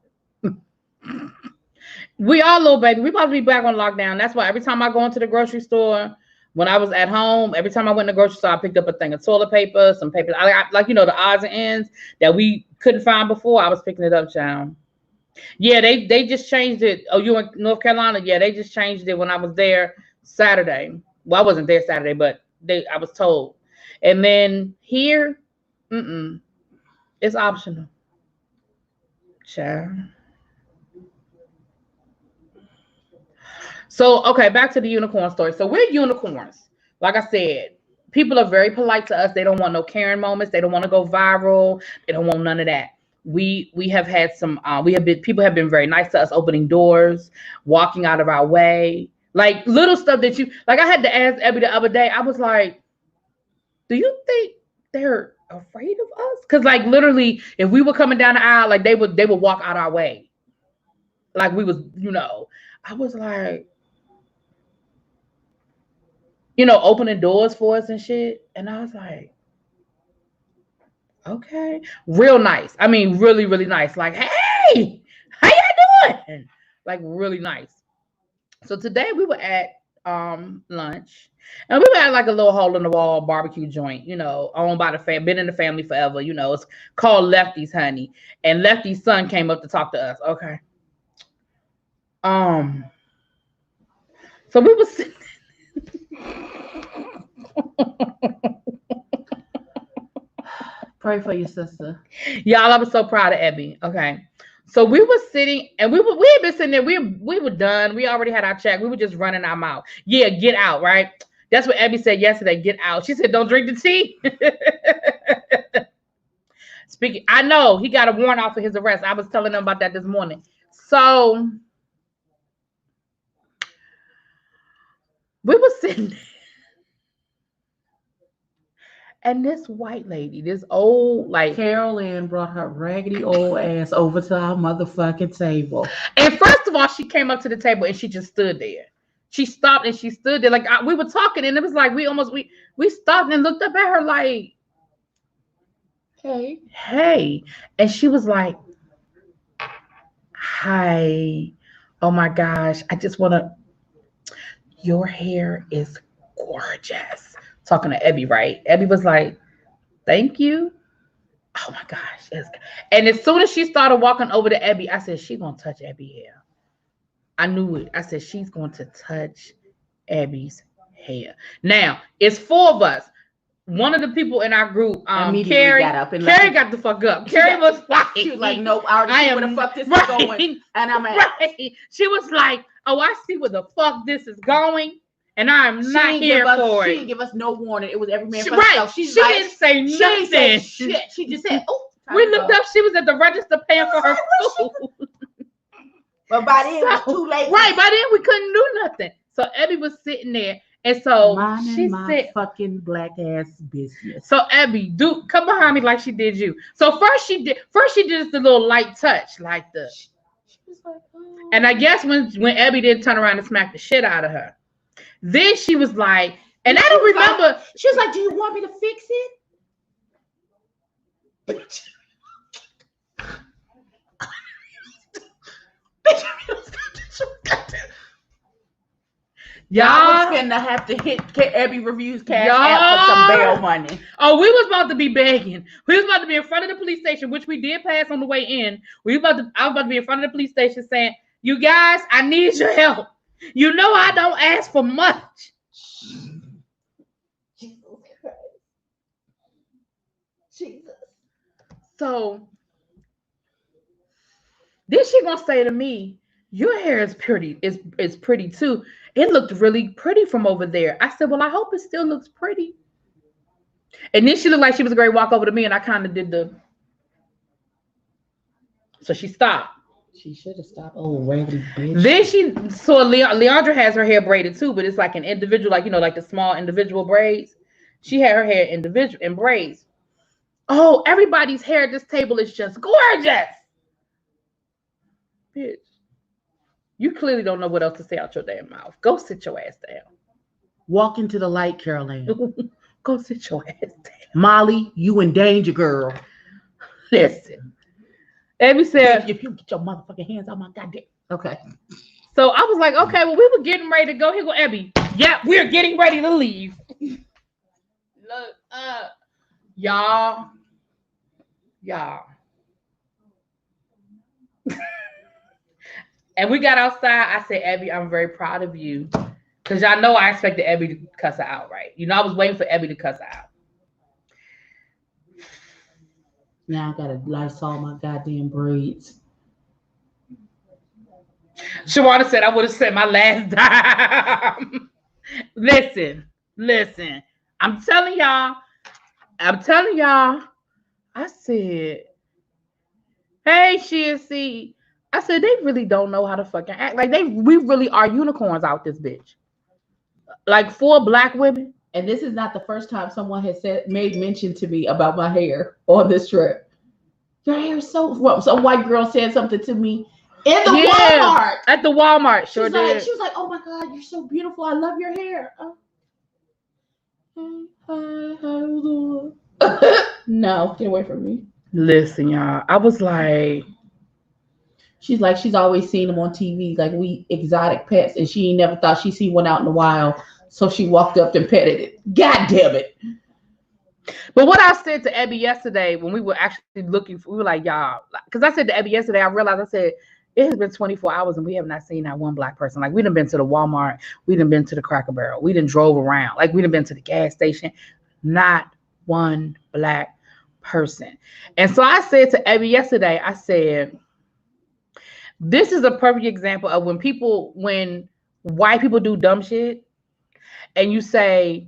We all little baby. We about to be back on lockdown. That's why every time I go into the grocery store, when I was at home, every time I went to the grocery store, I picked up a thing of toilet paper, some paper. Like the odds and ends that we couldn't find before. I was picking it up, child. Yeah, they just changed it. Oh, you in North Carolina? Yeah, they just changed it when I was there Saturday. Well, I wasn't there Saturday, but I was told. And then here, it's optional. Child. So, okay, back to the unicorn story. So we're unicorns. Like I said, people are very polite to us. They don't want no Karen moments. They don't want to go viral. They don't want none of that. We have had some, people have been very nice to us, opening doors, walking out of our way. Like little stuff that I had to ask Abby the other day. I was like, do you think they're afraid of us? Because like literally, if we were coming down the aisle, like they would walk out our way. Like we was, I was like, opening doors for us and shit. And I was like, okay. Real nice. I mean, really, really nice. Like, hey, how y'all doing? Like really nice. So today we were at lunch, and we were at like a little hole in the wall barbecue joint, owned by the family, been in the family forever. It's called Lefty's, honey. And Lefty's son came up to talk to us. Okay. So we was sitting. Pray for your sister. Y'all, I was so proud of Abby. Okay. So we were sitting, and we had been sitting there. We were done. We already had our check. We were just running our mouth. Yeah, get out, right? That's what Abby said yesterday. Get out. She said, don't drink the tea. Speaking, I know he got a warrant out for his arrest. I was telling them about that this morning. So we were sitting there. And this white lady, this old, like Carol Ann brought her raggedy old ass over to our motherfucking table. And first of all, she came up to the table and she just stood there. She stopped and she stood there. Like we were talking, and it was like we stopped and looked up at her like, hey. And she was like, hi. Oh my gosh. I just your hair is gorgeous. Talking to Abby, right? Abby was like, thank you. Oh my gosh. And as soon as she started walking over to Abby, I said, she gonna touch Abby hair. I knew it. I said, she's going to touch Abby's hair. Now, it's four of us. One of the people in our group, Immediately Carrie, got up and Carrie left. got the fuck up. She Carrie got- was like, She was like, nope, I already see where the fuck this is going. And I'm like, right. She was like, oh, I see where the fuck this is going, and I'm she not didn't here give us, for she it. didn't give us no warning. It was every man She, for right. himself. She's She like, didn't say she ain't nothing. said shit. She just said, oh. We looked up. She was at the register paying for her food. But by then it was So, too late. right, by then we couldn't do nothing. So Abby was sitting there, and so Minding she my said, fucking black ass business. "So Abby, do come behind me like she did you." So first she did just the little light touch, like the. She was like, oh. And I guess when Abby did turn around and smack the shit out of her, then she was like, and I don't remember. She was like, "Do you want me to fix it?" Bitch. Y'all was finna have to hit Abby Reviews cash app for some bail money. Oh, we was about to be begging. We was about to be in front of the police station, which we did pass on the way in. I was about to be in front of the police station saying, "You guys, I need your help. You know I don't ask for much." Jesus Christ. Jesus. So then she gonna say to me, "Your hair is pretty. It's pretty too. It looked really pretty from over there." I said, "Well, I hope it still looks pretty." And then she looked like she was going to walk over to me, and I kind of did the. So she stopped. She should have stopped. Oh, raggedy bitch. Then Leandra has her hair braided too, but it's like an individual, like like the small individual braids. She had her hair individual in braids. Oh, everybody's hair at this table is just gorgeous. Bitch, you clearly don't know what else to say out your damn mouth. Go sit your ass down. Walk into the light, Caroline. Go sit your ass down. Molly, you in danger, girl. Listen. Abby said, if you get your motherfucking hands on my goddamn. Okay. So I was like, okay, well, we were getting ready to go. Here go Abby. Yeah, we're getting ready to leave. Look, y'all. And we got outside. I said, Abby, I'm very proud of you. Because y'all know I expected Abby to cuss her out, right? I was waiting for Abby to cuss her out. Now I gotta Lysol my goddamn braids. Shawana said I would have spent my last dime. Listen. I'm telling y'all. I said, hey, Shizzy. I said, they really don't know how to fucking act. Like, we really are unicorns out this bitch. Like 4 black women. And this is not the first time someone has made mention to me about my hair on this trip. Your hair is so. Well, some white girl said something to me in the Walmart. At the Walmart, sure did. She was like, "Oh my God, you're so beautiful. I love your hair." No, get away from me. Listen, y'all. I was like, she's like, she's always seen them on TV, like we exotic pets, and she never thought she'd see one out in the wild. So she walked up and petted it. God damn it. But what I said to Abby yesterday when we were actually looking for, we were like, y'all, because I said to Abby yesterday, I realized, I said, it has been 24 hours and we have not seen that one black person. Like, we done been to the Walmart. We done been to the Cracker Barrel. We done drove around. Like, we done been to the gas station. Not one black person. And so I said to Abby yesterday, I said, this is a perfect example of when white people do dumb shit and you say,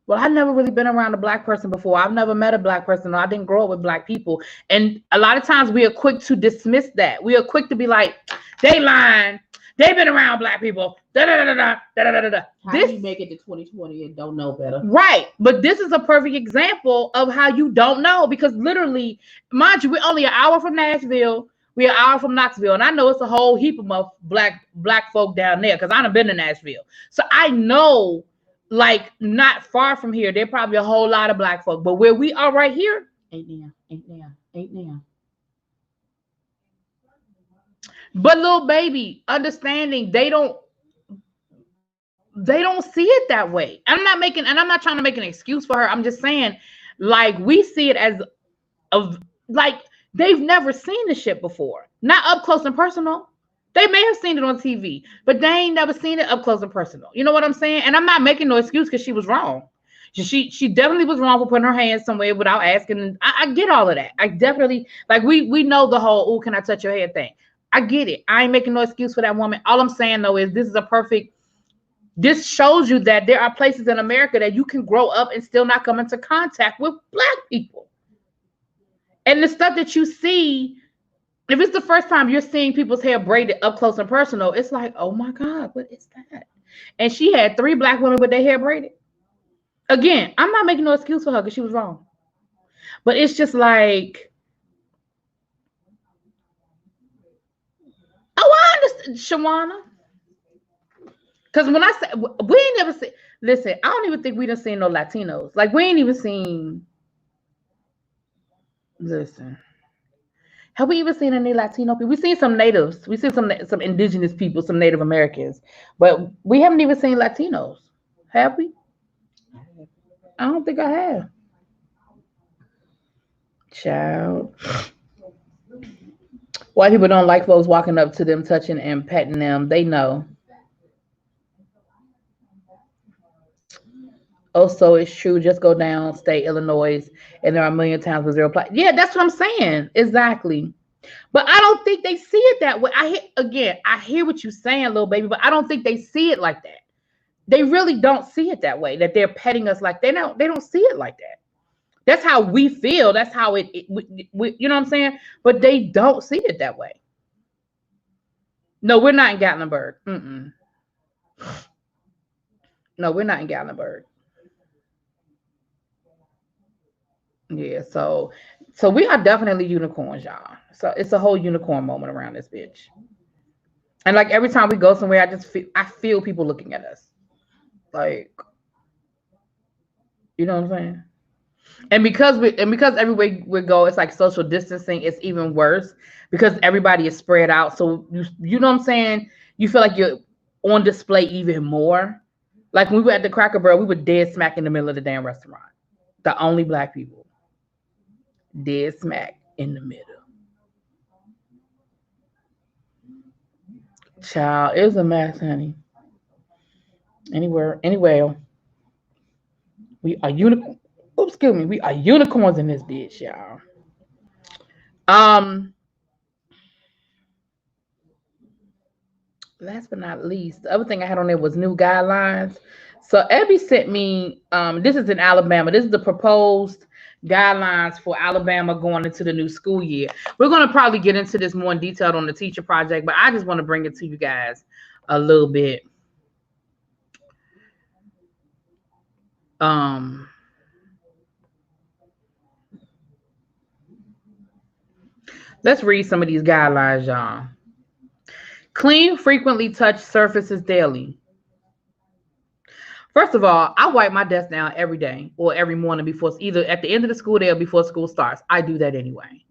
well, I've never really been around a black person before. I've never met a black person. Or I didn't grow up with black people. And a lot of times we are quick to dismiss that. We are quick to be like, they lying. They've been around black people. Da, da, da, da, da, da, da, da. How do you make it to 2020 and don't know better? Right. But this is a perfect example of how you don't know. Because literally, mind you, we're only an hour from Nashville. We're an hour from Knoxville. And I know it's a whole heap of black folk down there because I done been to Nashville. So I know, like, not far from here, there probably a whole lot of black folk. But where we are right here, ain't now. But little baby, understanding they don't see it that way. I'm not trying to make an excuse for her. I'm just saying, like, we see it as of like they've never seen the shit before. Not up close and personal. They may have seen it on TV, but they ain't never seen it up close and personal. You know what I'm saying? And I'm not making no excuse because she was wrong. She definitely was wrong for putting her hands somewhere without asking. I get all of that. I definitely like we know the whole "oh, can I touch your head" thing. I get it. I ain't making no excuse for that woman. All I'm saying though is this is a perfect. This shows you that there are places in America that you can grow up and still not come into contact with black people. And the stuff that you see, if it's the first time you're seeing people's hair braided up close and personal, it's like, oh my God, what is that? And she had 3 black women with their hair braided. Again, I'm not making no excuse for her because she was wrong. But it's just like, oh, I understand, Shawana. Because when I say we ain't never seen, listen, I don't even think we done seen no Latinos. Like we ain't even seen. Listen, have we even seen any Latino people? We've seen some natives. We've seen some indigenous people, some Native Americans, but we haven't even seen Latinos. Have we? I don't think I have. Child. White people don't like folks walking up to them, touching and petting them. They know. Also, it's true. Just go down, state Illinois, and there are a million towns with 0 ply. Yeah, that's what I'm saying. Exactly. But I don't think they see it that way. I hear what you're saying, little baby, but I don't think they see it like that. They really don't see it that way. That they're petting us like they don't. They don't see it like that. That's how we feel. That's how you know what I'm saying. But they don't see it that way. No, we're not in Gatlinburg. Mm-mm. No, we're not in Gatlinburg. Yeah, so we are definitely unicorns, y'all. So it's a whole unicorn moment around this bitch. And like every time we go somewhere, I feel people looking at us. Like, you know what I'm saying? And because everywhere we go, it's like social distancing, it's even worse because everybody is spread out. So you know what I'm saying? You feel like you're on display even more. Like when we were at the Cracker Barrel, we were dead smack in the middle of the damn restaurant. The only black people. Dead smack in the middle. Child, it was a mess, honey. Anywhere. We are unicorn. Oops, excuse me. We are unicorns in this bitch, y'all. Um, Last but not least, the other thing I had on there was new guidelines. So Abby sent me. This is in Alabama. This is the proposed guidelines for Alabama going into the new school year. We're gonna probably get into this more in detail on the teacher project, but I just want to bring it to you guys a little bit. Um, let's read some of these guidelines, y'all. Clean, frequently touch surfaces daily. First of all, I wipe my desk down every day or every morning before either at the end of the school day or before school starts. I do that anyway.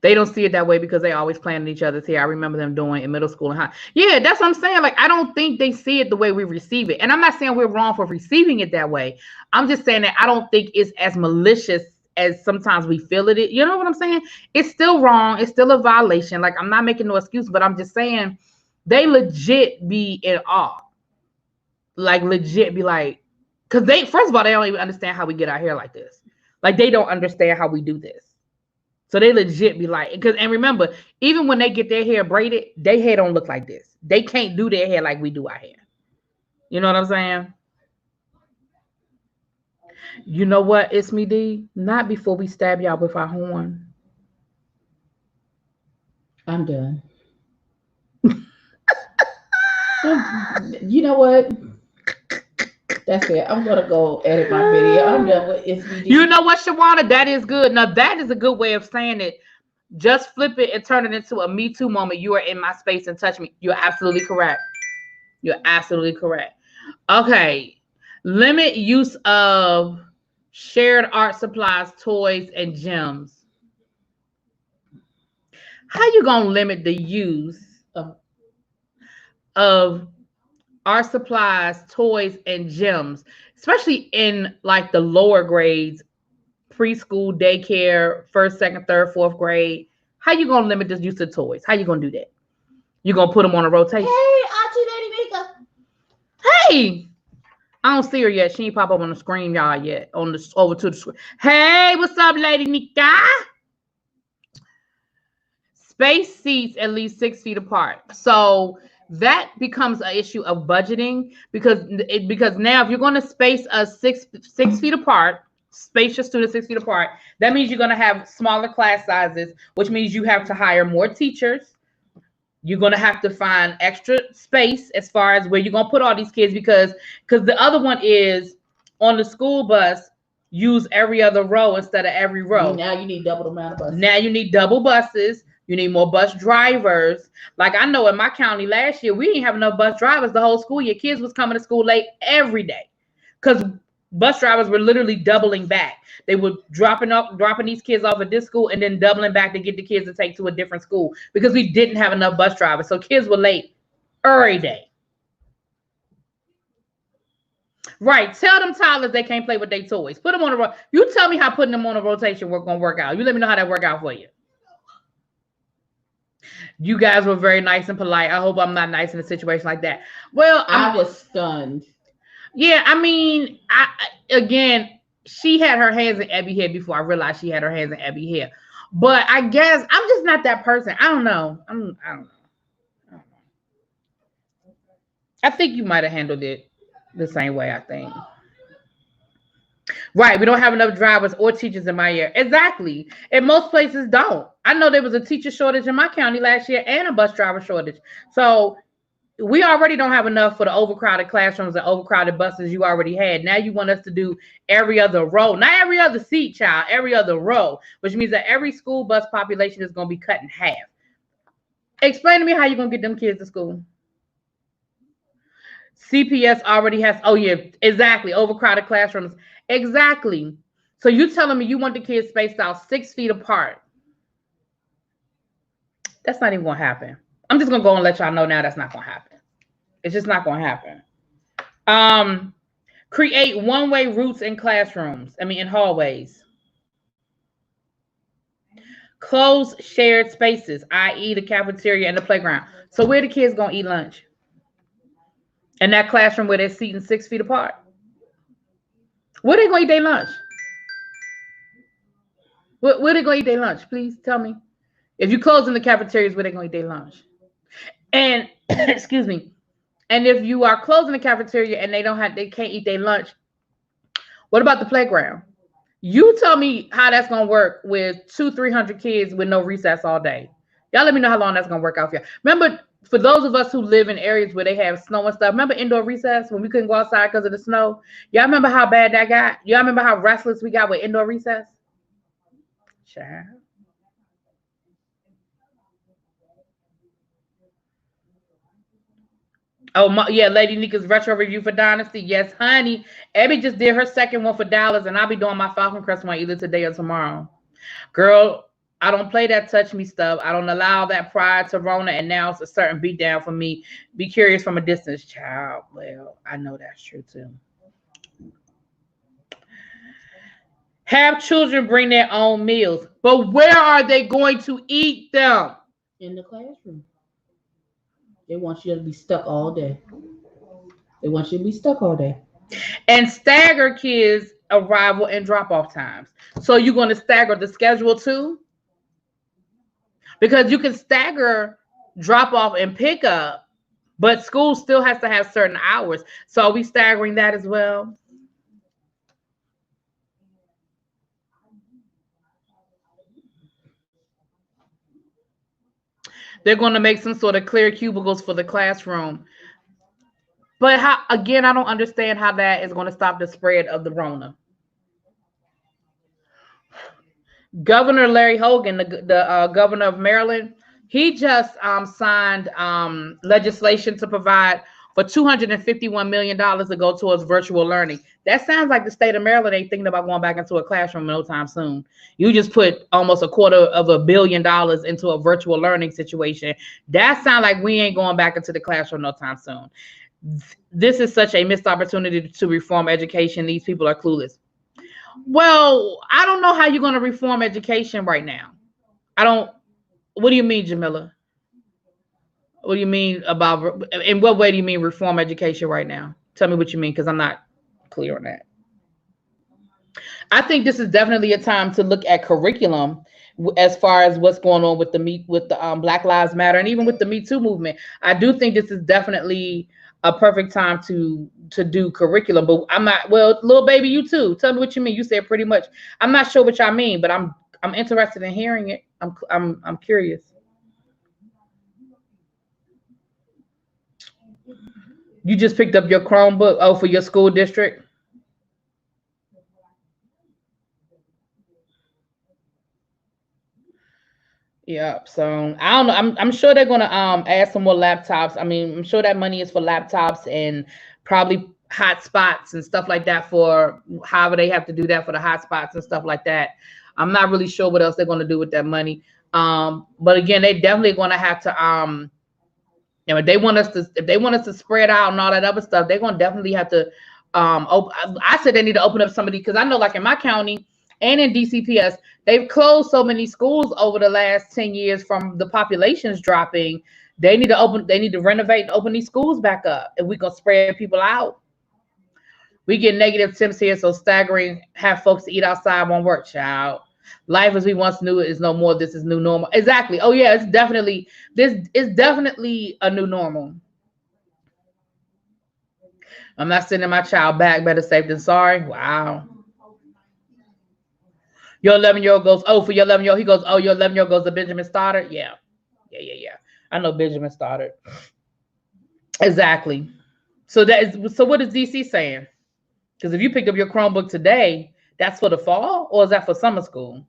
They don't see it that way because they always playing in each other's hair. I remember them doing in middle school and high. Yeah, that's what I'm saying. Like, I don't think they see it the way we receive it. And I'm not saying we're wrong for receiving it that way. I'm just saying that I don't think it's as malicious as sometimes we feel it. You know what I'm saying? It's still wrong. It's still a violation. Like, I'm not making no excuse, but I'm just saying they legit be in awe. Like, legit be like, because they, first of all, they don't even understand how we get our hair like this. Like, they don't understand how we do this. So they legit be like, because, and remember, even when they get their hair braided, their hair don't look like this. They can't do their hair like we do our hair. You know what I'm saying? You know what, it's me, D? Not before we stab y'all with our horn. I'm done. You know what? That's it. I'm gonna go edit my video. I'm done with SVD. You know what, Shawana? That is good. Now that is a good way of saying it. Just flip it and turn it into a Me Too moment. You are in my space and touch me. You're absolutely correct. You're absolutely correct. Okay. Limit use of shared art supplies, toys, and gems. How you gonna limit the use of art supplies, toys, and gems, especially in like the lower grades preschool, daycare, first, second, third, fourth grade. How you gonna limit this use of toys? How you gonna do that? You gonna put them on a rotation? Hey, Auntie Lady Mika. Hey, I don't see her yet. She ain't pop up on the screen, y'all, yet. On the over to the screen. Hey, what's up, Lady Nika? Space seats at least 6 feet apart. So that becomes an issue of budgeting because now if you're going to space us six feet apart, space your students 6 feet apart, that means you're going to have smaller class sizes, which means you have to hire more teachers. You're going to have to find extra space as far as where you're going to put all these kids because the other one is on the school bus, use every other row instead of every row. Now you need double the amount of buses. Now you need double buses. You need more bus drivers. Like I know in my county last year, we didn't have enough bus drivers the whole school year. Kids was coming to school late every day because bus drivers were literally doubling back. They were dropping these kids off at this school and then doubling back to get the kids to take to a different school because we didn't have enough bus drivers. So kids were late every day. Right. Tell them toddlers they can't play with their toys. Put them on a You tell me how putting them on a rotation gonna work out. You let me know how that work out for you. You guys were very nice and polite. I hope I'm not nice in a situation like that. Well, I was stunned. Yeah, I mean, again, she had her hands in Abby's hair before I realized she had her hands in Abby's hair. But I guess I'm just not that person. I don't know. I don't know. I think you might have handled it the same way, I think. Right, we don't have enough drivers or teachers in my area. Exactly. And most places don't. I know there was a teacher shortage in my county last year and a bus driver shortage. So we already don't have enough for the overcrowded classrooms and overcrowded buses you already had. Now you want us to do every other row. Not every other seat, child, every other row, which means that every school bus population is going to be cut in half. Explain to me how you're going to get them kids to school. CPS already has, oh yeah, exactly, overcrowded classrooms. Exactly. So you telling me you want the kids spaced out 6 feet apart. That's not even going to happen. I'm just going to go and let y'all know now that's not going to happen. It's just not going to happen. Create one-way routes in classrooms. In hallways. Close shared spaces, i.e. the cafeteria and the playground. So where the kids going to eat lunch? In that classroom where they're seating 6 feet apart. Where they going to eat their lunch? Where they going to eat their lunch? Please tell me. If you close in the cafeterias, where they going to eat their lunch? And excuse me. And if you are closing the cafeteria and they can't eat their lunch, what about the playground? You tell me how that's gonna work with 200-300 kids with no recess all day. Y'all let me know how long that's gonna work out for you. Remember, for those of us who live in areas where they have snow and stuff, remember indoor recess when we couldn't go outside because of the snow? Y'all remember how bad that got? Y'all remember how restless we got with indoor recess? Child. Oh, yeah, Lady Nika's retro review for Dynasty. Yes, honey. Abby just did her second one for Dallas, and I'll be doing my Falcon Crest one either today or tomorrow. Girl, I don't play that touch me stuff. I don't allow that prior to Rona, and now it's a certain beatdown for me. Be curious from a distance, child. Well, I know that's true, too. Have children bring their own meals. But where are they going to eat them? In the classroom. They want you to be stuck all day. They want you to be stuck all day. And stagger kids' arrival and drop-off times. So you're going to stagger the schedule too? Because you can stagger drop-off and pick-up, but school still has to have certain hours. So are we staggering that as well? They're going to make some sort of clear cubicles for the classroom. But how, again, I don't understand how that is going to stop the spread of the Rona. Governor Larry Hogan, the governor of Maryland, he just signed legislation to provide for $251 million to go towards virtual learning. That sounds like the state of Maryland ain't thinking about going back into a classroom no time soon. You just put almost $250 million into a virtual learning situation. That sounds like we ain't going back into the classroom no time soon. This is such a missed opportunity to reform education. These people are clueless. Well, I don't know how you're going to reform education right now. I don't. What do you mean, Jamila? What do you mean about? In what way do you mean reform education right now? Tell me what you mean, because I'm not clear on that. I think this is definitely a time to look at curriculum as far as what's going on with the Black Lives Matter and even with the Me Too movement. I do think this is definitely a perfect time to do curriculum. But I'm not, well, little baby, you too. Tell me what you mean. You said pretty much. I'm not sure what y'all mean, but I'm interested in hearing it. I'm curious. You just picked up your Chromebook. Oh, for your school district. Yeah, so I don't know. I'm sure they're gonna add some more laptops. I mean, I'm sure that money is for laptops and probably hotspots and stuff like that for however they have to do that for the hotspots and stuff like that. I'm not really sure what else they're gonna do with that money. But again, they definitely gonna have to if they want us to spread out and all that other stuff, they're gonna definitely have to I said they need to open up some of these because I know like in my county and in DCPS, they've closed so many schools over the last 10 years from the populations dropping. They need to renovate and open these schools back up. If we gonna spread people out. We get negative temps here, so staggering have folks to eat outside won't work, child. Life as we once knew it is no more. This is new normal. Exactly. Oh yeah, it's definitely this is definitely a new normal. I'm not sending my child back. Better safe than sorry. Wow. Your 11-year-old goes, oh, for your 11-year-old, he goes, oh, your 11-year-old goes to Benjamin Stoddard. Yeah. Yeah, yeah, yeah. I know Benjamin Stoddard. Exactly. So what is DC saying? Because if you picked up your Chromebook today, that's for the fall or is that for summer school?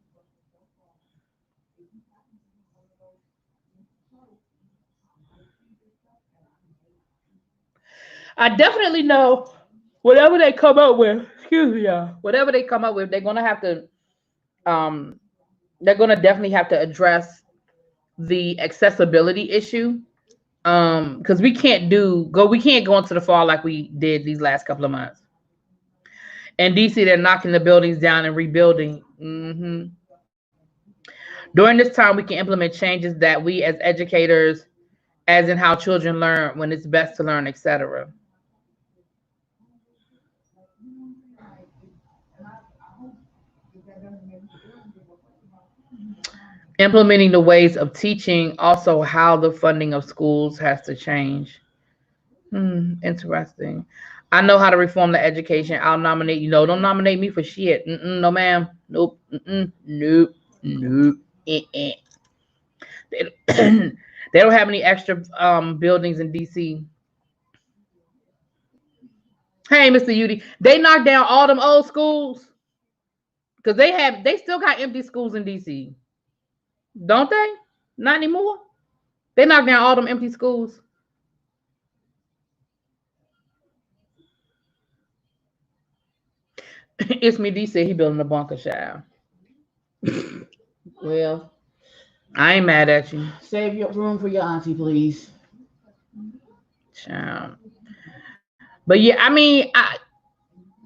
I definitely know whatever they come up with, excuse me, y'all, whatever they come up with, um they're gonna definitely have to address the accessibility issue. Because we can't go into the fall like we did these last couple of months. And DC, they're knocking the buildings down and rebuilding. During this time, we can implement changes that we as educators, as in how children learn, when it's best to learn, etc. Implementing the ways of teaching, also how the funding of schools has to change. Interesting. I know how to reform the education. I'll nominate you. No, don't nominate me for shit. No, ma'am. Nope. Nope. Nope. Eh-eh. They, they don't have any extra buildings in DC. Hey, Mr. Udy, they knocked down all them old schools because they still got empty schools in DC, don't they? Not anymore. They knocked down all them empty schools. It's me. D said he building a bunker, child. Well, I ain't mad at you, save your room for your auntie, please. child. But yeah, I mean, I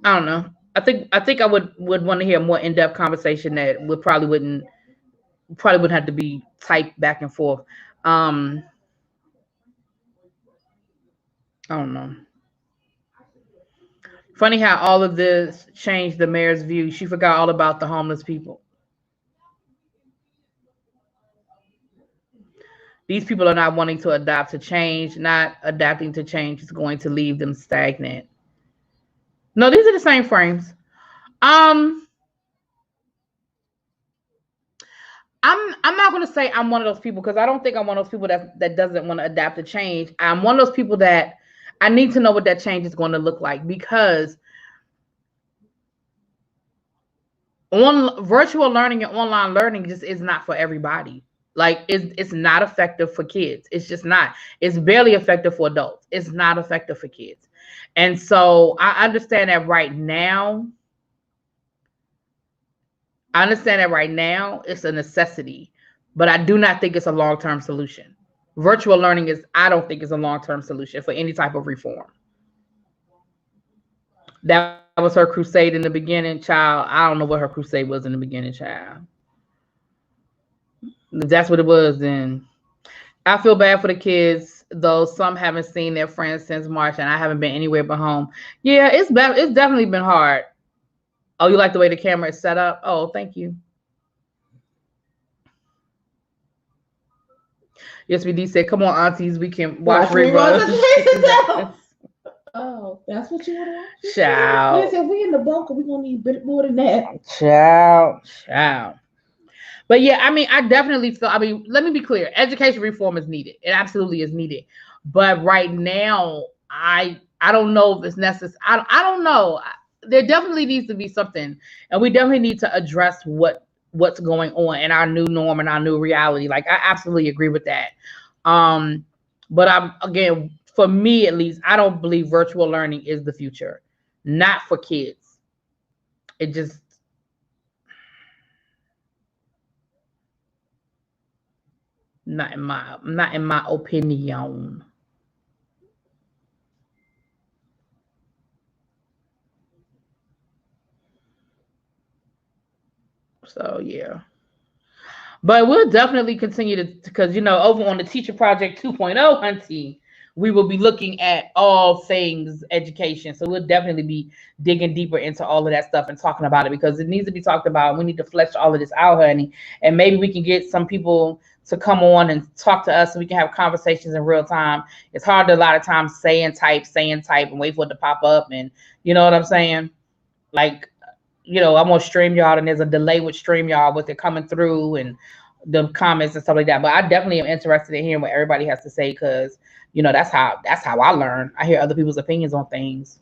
don't know. I think I would want to hear a more in depth conversation that probably wouldn't have to be typed back and forth. Um, I don't know. Funny how all of this changed the mayor's view. She forgot all about the homeless people. These people are not wanting to adapt to change. Not adapting to change is going to leave them stagnant. No, these are the same frames. Um, I'm not gonna say I'm one of those people because I don't think I'm one of those people that doesn't want to adapt to change. I'm one of those people that I need to know what that change is going to look like because on virtual learning and online learning just is not for everybody. Like it's not effective for kids. It's just not. It's barely effective for adults. It's not effective for kids. And so I understand that right now. I understand that right now it's a necessity, but I do not think it's a long-term solution. Virtual learning is I don't think is a long-term solution for any type of reform. That would That was her crusade in the beginning, child. I don't know what her crusade was in the beginning, child. If that's what it was, then I feel bad for the kids, though some haven't seen their friends since March, and I haven't been anywhere but home. Yeah, it's definitely been hard. Oh, you like the way the camera is set up? Oh, thank you. Yes, BD said, "Come on, aunties, we can watch Watch reruns reruns." of the Oh, that's what you want to watch? Child, Listen, if we in the bunker, we gonna need a bit more than that. child. But yeah, I mean, I definitely feel. I mean, let me be clear: education reform is needed. It absolutely is needed. But right now, I don't know if it's necessary. I don't know. There definitely needs to be something, and we definitely need to address what's going on in our new norm and our new reality. Like I absolutely agree with that. Um, but I'm again, for me at least, I don't believe virtual learning is the future. Not for kids. It just not in my opinion. So yeah. But we'll definitely continue to, because over on the Teacher Project 2.0, Hunty, we will be looking at all things education. So we'll definitely be digging deeper into all of that stuff and talking about it, because it needs to be talked about. We need to flesh all of this out, honey. And maybe we can get some people to come on and talk to us so we can have conversations in real time. It's hard to a lot of times say and type and wait for it to pop up. And you know what I'm saying? Like, I'm on StreamYard and there's a delay with StreamYard with it coming through and the comments and stuff like that. But I definitely am interested in hearing what everybody has to say, because that's how I learn. I hear other people's opinions on things.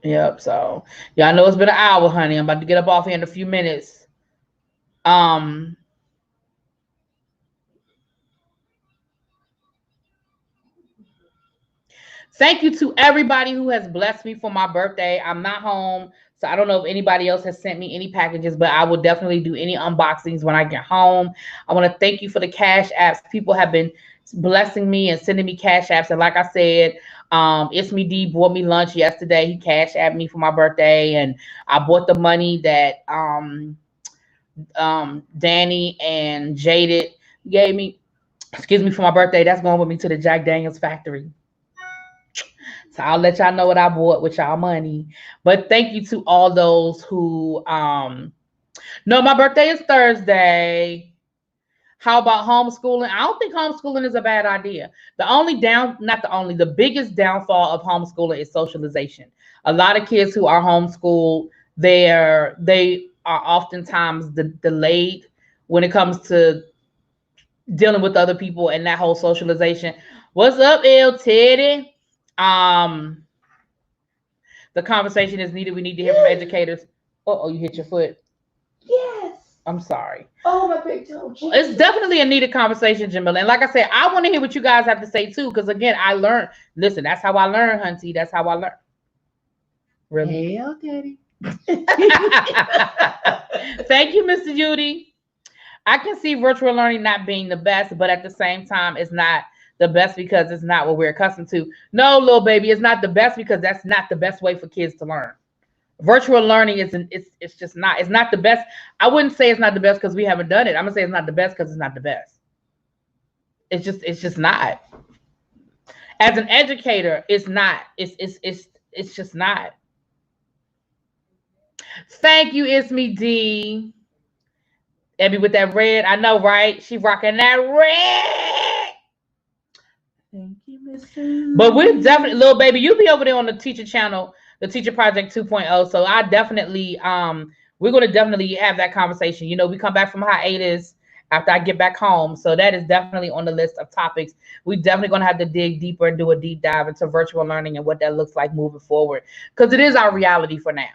Yep. So yeah, I know it's been an hour, honey. I'm about to get up off here in a few minutes. Um, Thank you to everybody who has blessed me for my birthday. I'm not home, so I don't know if anybody else has sent me any packages, but I will definitely do any unboxings when I get home. I want to thank you for the cash apps. People have been blessing me and sending me cash apps. And like I said, It's Me D bought me lunch yesterday. He cash apped me for my birthday, and I bought the money that Danny and Jaded gave me, excuse me, for my birthday. That's going with me to the Jack Daniels factory. So I'll let y'all know what I bought with y'all money. But thank you to all those who no, my birthday is Thursday. How about homeschooling? I don't think homeschooling is a bad idea. The only down, not the only, the biggest downfall of homeschooling is socialization. A lot of kids who are homeschooled, they are oftentimes delayed when it comes to dealing with other people and that whole socialization. What's up, L Teddy? Um, the conversation is needed. We need to hear from educators. Oh, you hit your foot. Yes. I'm sorry. Oh, my big toe. It's definitely a needed conversation, Jamila. And like I said, I want to hear what you guys have to say too, because again, I learned. Listen, that's how I learn, Hunty. That's how I learn. Really? Hell, Daddy. Thank you, Mr. Judy. I can see virtual learning not being the best, but at the same time, it's not the best because it's not what we're accustomed to. No, little baby, it's not the best because that's not the best way for kids to learn. Virtual learning isn't. It's just not. It's not the best. I wouldn't say it's not the best because we haven't done it. I'm gonna say it's not the best because it's not the best. It's just not. As an educator, it's not. It's just not. Thank you, It's Me D. Abby with that red. I know, right? She rocking that red. Thank you, Mr. But we're definitely, little baby, you be over there on the teacher channel, the Teacher Project 2.0. So I definitely, we're going to definitely have that conversation. We come back from hiatus after I get back home. So that is definitely on the list of topics. We definitely going to have to dig deeper and do a deep dive into virtual learning and what that looks like moving forward, because it is our reality for now.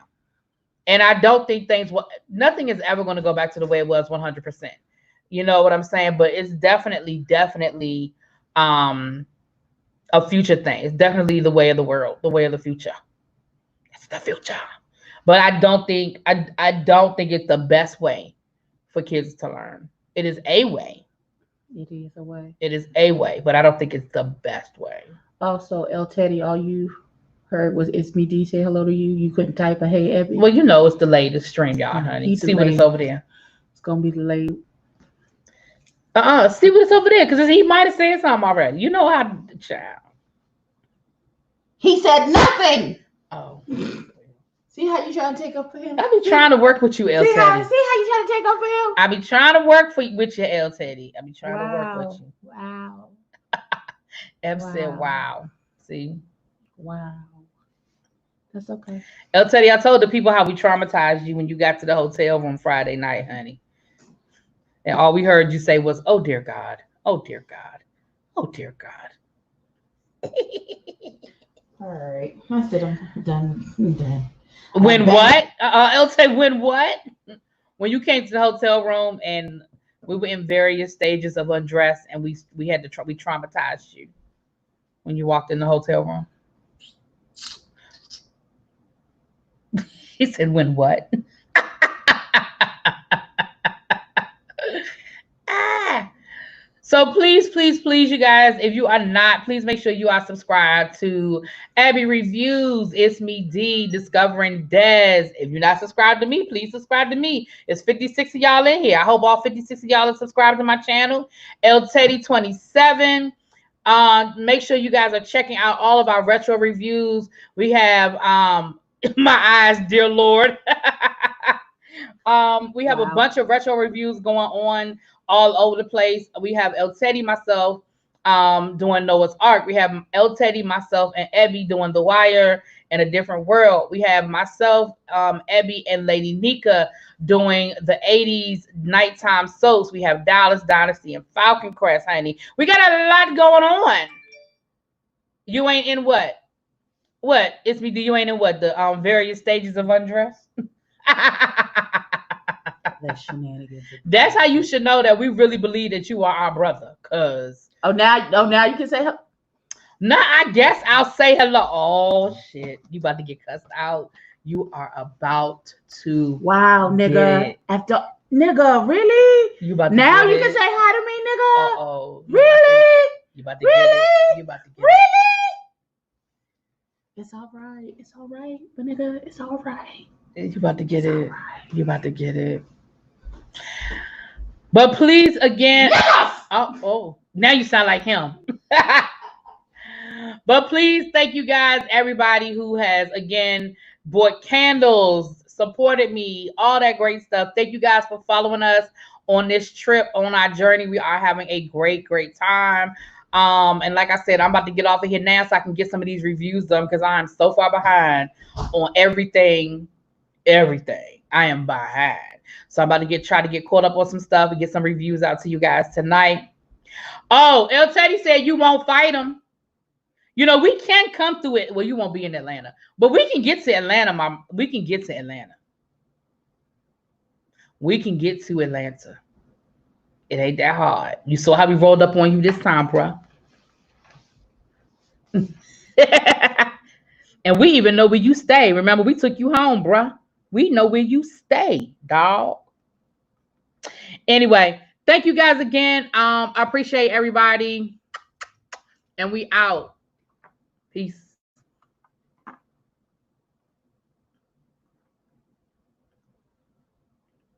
And I don't think nothing is ever going to go back to the way it was 100%. You know what I'm saying? But it's definitely um, a future thing. It's definitely the way of the world, the way of the future. It's the future. But I don't think it's the best way for kids to learn. It is a way. It is a way. It is a way, but I don't think it's the best way. Also, El Teddy, all you heard was "It's me, D." Say hello to you. You couldn't type a "Hey, Ebby." Well, you know it's delayed to stream, y'all, honey. He See what it's delayed. over there. It's gonna be delayed. See what it's over there, because he might have said something already. You know how, child. He said nothing. Oh. See how you trying to take up for him? I be trying to work with you, El See how Teddy. you trying to take up for him? I be trying to work with you, El Teddy. I be trying to work with you. Wow. Eb said, wow. See? Wow. That's okay. El Teddy, I told the people how we traumatized you when you got to the hotel room Friday night, honey. And all we heard you say was, oh, dear God. Oh, dear God. Oh, dear God. All right. I said I'm done. I'm done. When what? El Teddy, when what? When you came to the hotel room and we were in various stages of undress and we had to we traumatized you when you walked in the hotel room. He said, when what? So please, please, please, you guys, if you are not, please make sure you are subscribed to Abby Reviews. It's me, D, Discovering Des. If you're not subscribed to me, please subscribe to me. It's 56 of y'all in here. I hope all 56 of y'all are subscribed to my channel. El Teddy 27. Make sure you guys are checking out all of our retro reviews. We have My Eyes, Dear Lord. We have a bunch of retro reviews going on all over the place. We have El Teddy, myself, doing Noah's Ark. We have El Teddy, myself, and Ebby doing The Wire in a Different World. We have myself, Ebby, and Lady Nika doing the 80s nighttime soaps. We have Dallas Dynasty and Falcon Crest, honey. We got a lot going on. You ain't in what? What? It's me. You ain't in what? The various stages of undress? That's shenanigans. That's how you should know that we really believe that you are our brother. Cause now you can say hello. Nah, I guess I'll say hello. Oh shit, you about to get cussed out. You are about to. Wow, nigga. After nigga, really? You about to now you can say hi to me, nigga. Oh, really? You about to get it. You about to get really? It's all right. It's all right, but nigga, it's all right. You about to get it. Right. You about to get it. But please, again. Yes! Oh, now you sound like him. But please, thank you guys, everybody who has, again, bought candles, supported me, all that great stuff. Thank you guys for following us on this trip, on our journey. We are having a great, great time. And like I said, I'm about to get off of here now so I can get some of these reviews done because I'm so far behind on everything. I am behind. So I'm about to try to get caught up on some stuff and get some reviews out to you guys tonight. Oh, El Teddy said you won't fight him. You know, we can come through it. Well, you won't be in Atlanta, but we can get to Atlanta, Mom. We can get to Atlanta. We can get to Atlanta. It ain't that hard. You saw how we rolled up on you this time, bro. And we even know where you stay. Remember, we took you home, bro. We know where you stay, dog. Anyway, thank you guys again. I appreciate everybody. And we out. Peace.